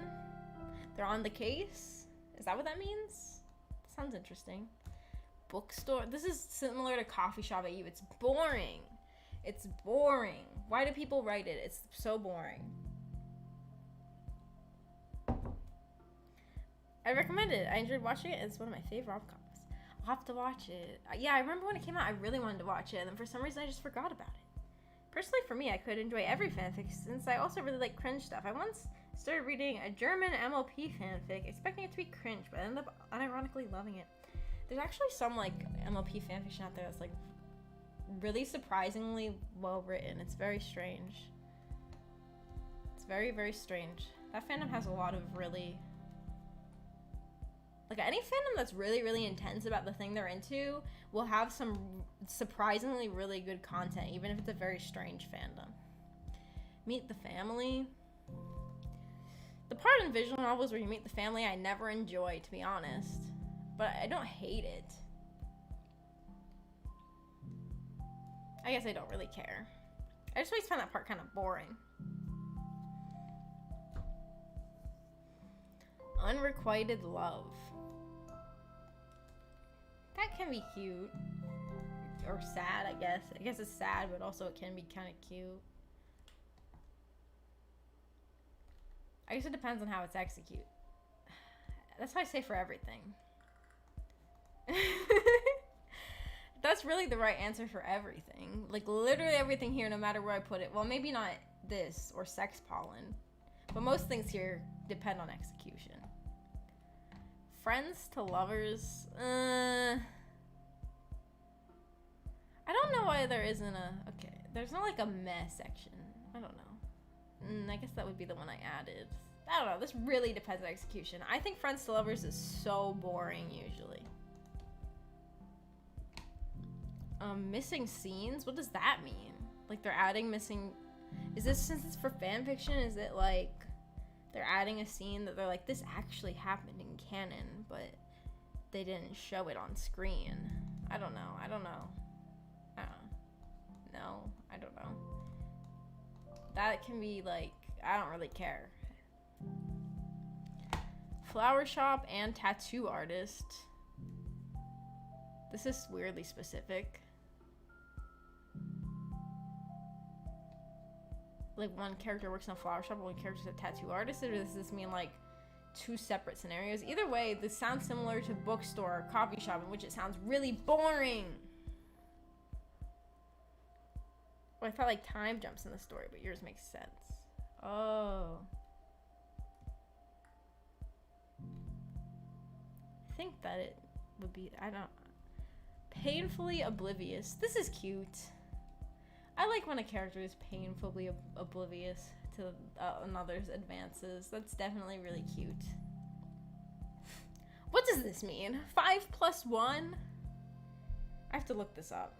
They're on the case? Is that what that means? Sounds interesting. Bookstore. This is similar to coffee shop at you. It's boring. It's boring. Why do people write it? It's so boring. I recommend it. I enjoyed watching it. It's one of my favorite rom-coms. I'll have to watch it. Yeah, I remember when it came out, I really wanted to watch it, and then for some reason I just forgot about it. Personally, for me, I could enjoy every fanfic since I also really like cringe stuff. I once started reading a German MLP fanfic, expecting it to be cringe, but I ended up unironically loving it. There's actually some like MLP fanfiction out there that's like really surprisingly well written. It's very strange. It's very, very strange. That fandom has a lot of really... Like, any fandom that's really, really intense about the thing they're into will have some surprisingly really good content, even if it's a very strange fandom. Meet the family. The part in visual novels where you meet the family I never enjoy, to be honest. But I don't hate it. I guess I don't really care. I just always find that part kind of boring. Unrequited love. That can be cute. Or sad, I guess. I guess it's sad, but also it can be kind of cute. I guess it depends on how it's executed. That's how I say for everything. That's really the right answer for everything. Like, literally everything here, no matter where I put it. Well, maybe not this or sex pollen. But most things here depend on execution. Friends to lovers. I don't know why there isn't a... Okay, there's not like a meh section. I don't know. I guess that would be the one I added. I don't know. This really depends on execution. I think friends to lovers is so boring usually. Missing scenes? What does that mean? Like they're adding missing... Is this, since it's for fanfiction, is it like they're adding a scene that they're like, this actually happened in canon, but they didn't show it on screen? I don't know. No, I don't know. That can be like, I don't really care. Flower shop and tattoo artist. This is weirdly specific. Like one character works in a flower shop, one character's a tattoo artist, or does this mean like two separate scenarios? Either way, this sounds similar to bookstore or coffee shop, in which it sounds really boring. Oh, I thought like time jumps in the story, but yours makes sense. Oh. I think that it would be, I don't, painfully oblivious. This is cute. I like when a character is painfully oblivious to another's advances. That's definitely really cute. What does this mean? 5 + 1? I have to look this up.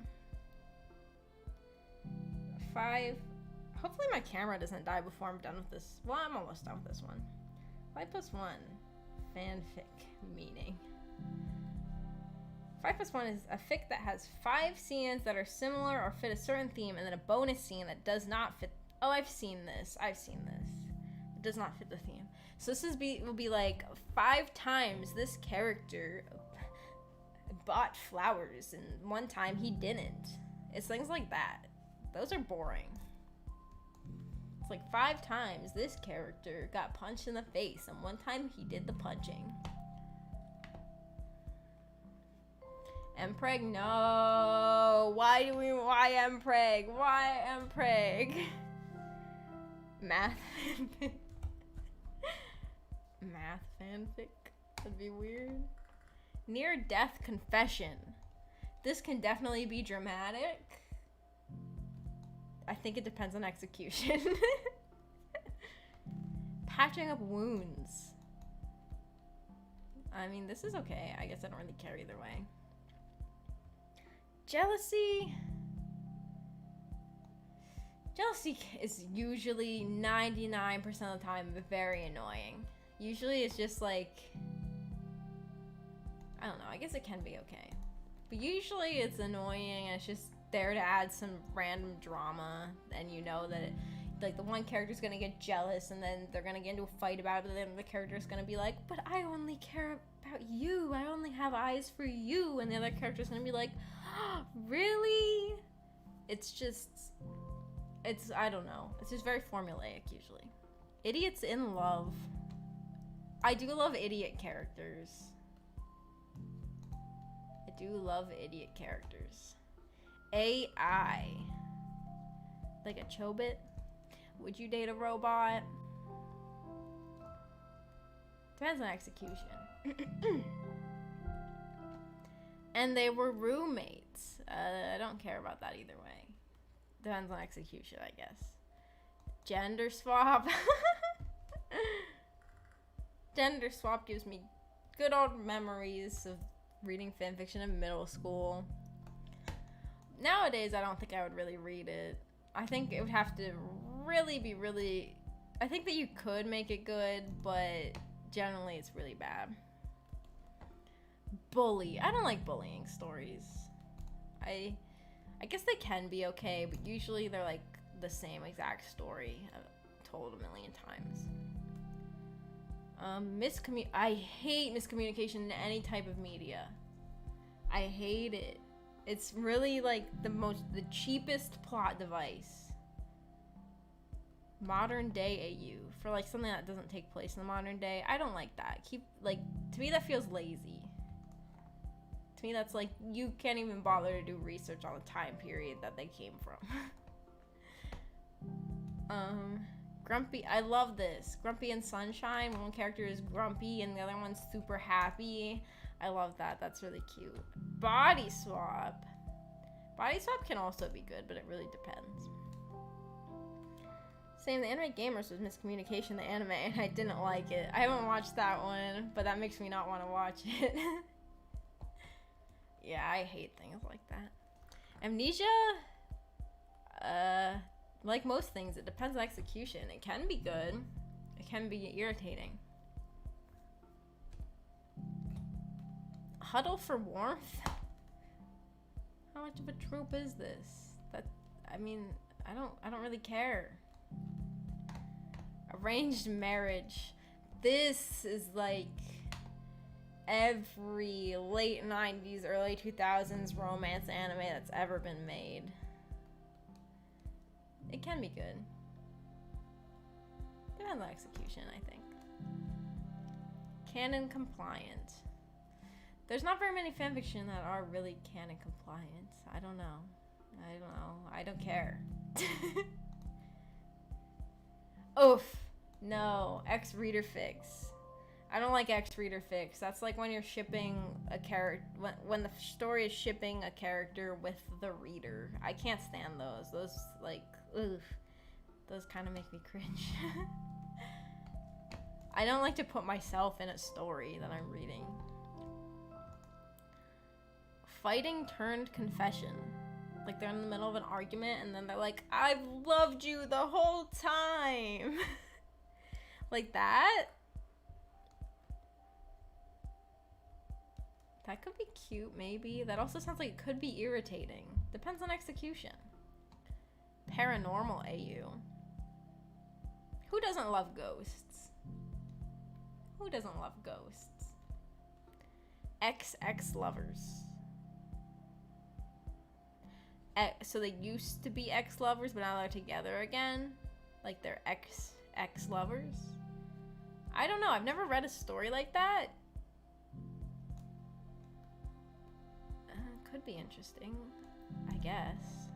5. Hopefully my camera doesn't die before I'm done with this. Well, I'm almost done with this one. 5 + 1. Fanfic meaning. 5 + 1 is a fic that has 5 scenes that are similar or fit a certain theme, and then a bonus scene that does not fit. Oh, I've seen this. It does not fit the theme. So this will be like 5 times this character bought flowers, and one time he didn't. It's things like that. Those are boring. It's like 5 times this character got punched in the face, and one time he did the punching. Mpreg, no. Why Mpreg? Why Mpreg? Math fanfic. Math fanfic? That'd be weird. Near-death confession. This can definitely be dramatic. I think it depends on execution. Patching up wounds. I mean, this is okay. I guess I don't really care either way. Jealousy. Jealousy is usually 99% of the time very annoying. Usually it's just like, I don't know, I guess it can be okay. But usually it's annoying and it's just there to add some random drama, and you know that it, like the one character's gonna get jealous and then they're gonna get into a fight about it, and then the character's gonna be like, but I only care about you, I only have eyes for you, and the other character's gonna be like, oh, really? It's I don't know, it's just very formulaic usually. Idiots in love. I do love idiot characters. I do love idiot characters. AI. Like a Chobit? Would you date a robot? Depends on execution. And they were roommates. I don't care about that either way. Depends on execution, I guess. Gender swap. Gender swap gives me good old memories of reading fanfiction in middle school. Nowadays, I don't think I would really read it. I think it would have to really be really... I think that you could make it good, but generally it's really bad. Bully. I don't like bullying stories. I guess they can be okay, but usually they're like the same exact story told a million times. I hate miscommunication in any type of media. I hate it. It's really like the cheapest plot device. Modern day AU for like something that doesn't take place in the modern day. I don't like that. To me that feels lazy. To me that's like you can't even bother to do research on the time period that they came from. Grumpy. I love this. Grumpy and Sunshine. One character is grumpy and the other one's super happy. I love that. That's really cute. Body swap. Body swap can also be good, but it really depends. Same, the anime gamers was miscommunication, the anime, and I didn't like it. I haven't watched that one, but that makes me not want to watch it. Yeah, I hate things like that. Amnesia, like most things, it depends on execution. It can be good. It can be irritating. Huddle for warmth? How much of a trope is this? I don't really care. Arranged marriage. This is like every late 90s, early 2000s romance anime that's ever been made. It can be good. Depends on execution, I think. Canon compliant. There's not very many fanfiction that are really canon compliant. I don't know. I don't care. Oof. No. X reader fix. I don't like X reader fix. That's like when you're shipping a character, when the story is shipping a character with the reader. I can't stand those. Those, like, ugh. Those kind of make me cringe. I don't like to put myself in a story that I'm reading. Fighting turned confession. Like they're in the middle of an argument and then they're like, I've loved you the whole time. Like that. That could be cute, maybe. That also sounds like it could be irritating. Depends on execution. Paranormal AU. Who doesn't love ghosts? Who doesn't love ghosts? XX lovers. So they used to be ex-lovers, but now they're together again? Like they're ex-lovers? I don't know. I've never read a story like that. Could be interesting, I guess.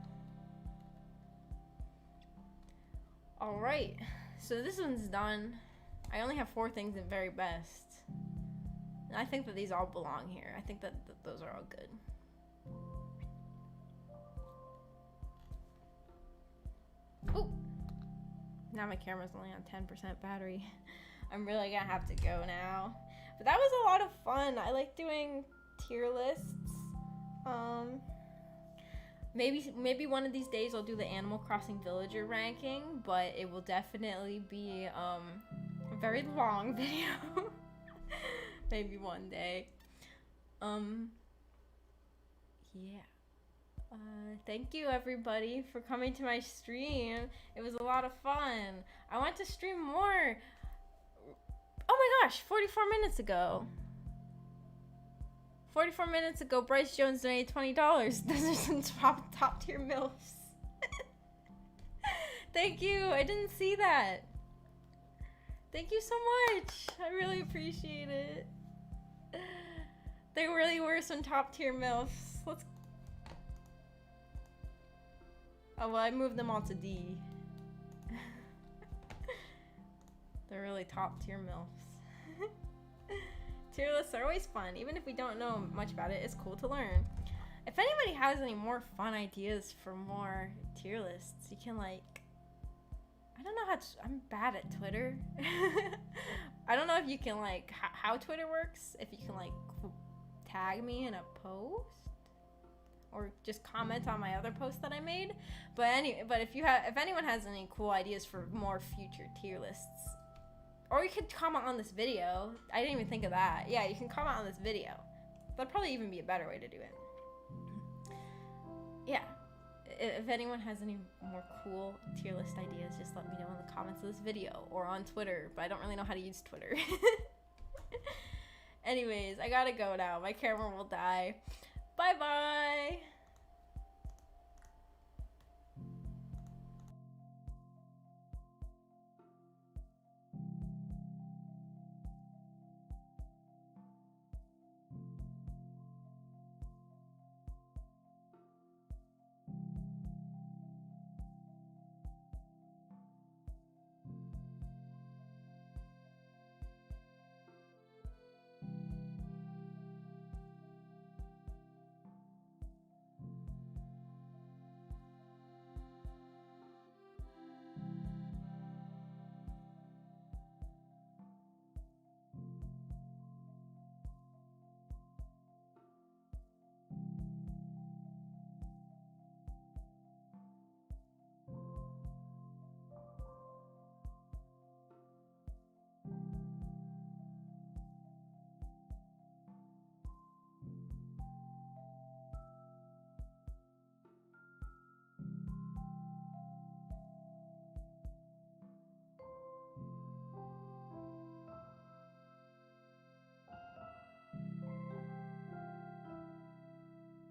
Alright. So this one's done. I only have 4 things in very best. And I think that these all belong here. I think that those are all good. Oh! Now my camera's only on 10% battery. I'm really gonna have to go now. But that was a lot of fun. I like doing tier lists. Maybe one of these days I'll do the Animal Crossing villager ranking, but it will definitely be a very long video. Maybe one day. Yeah. Thank you everybody for coming to my stream. It was a lot of fun. I want to stream more. Oh my gosh, 44 minutes ago. 44 minutes ago, Bryce Jones donated $20. Those are some top tier MILFs. Thank you. I didn't see that. Thank you so much. I really appreciate it. They really were some top tier MILFs. Let's. Oh, well, I moved them all to D. They're really top tier MILFs. Tier lists are always fun. Even if we don't know much about it, it's cool to learn. If anybody has any more fun ideas for more tier lists, you can like... I don't know how to... I'm bad at Twitter. I don't know if you can like... How Twitter works. If you can like tag me in a post. Or just comment on my other post that I made. But if anyone has any cool ideas for more future tier lists, or you could comment on this video. I didn't even think of that. Yeah, you can comment on this video. That'd probably even be a better way to do it. Yeah. If anyone has any more cool tier list ideas, just let me know in the comments of this video or on Twitter. But I don't really know how to use Twitter. Anyways, I gotta go now. My camera will die. Bye-bye.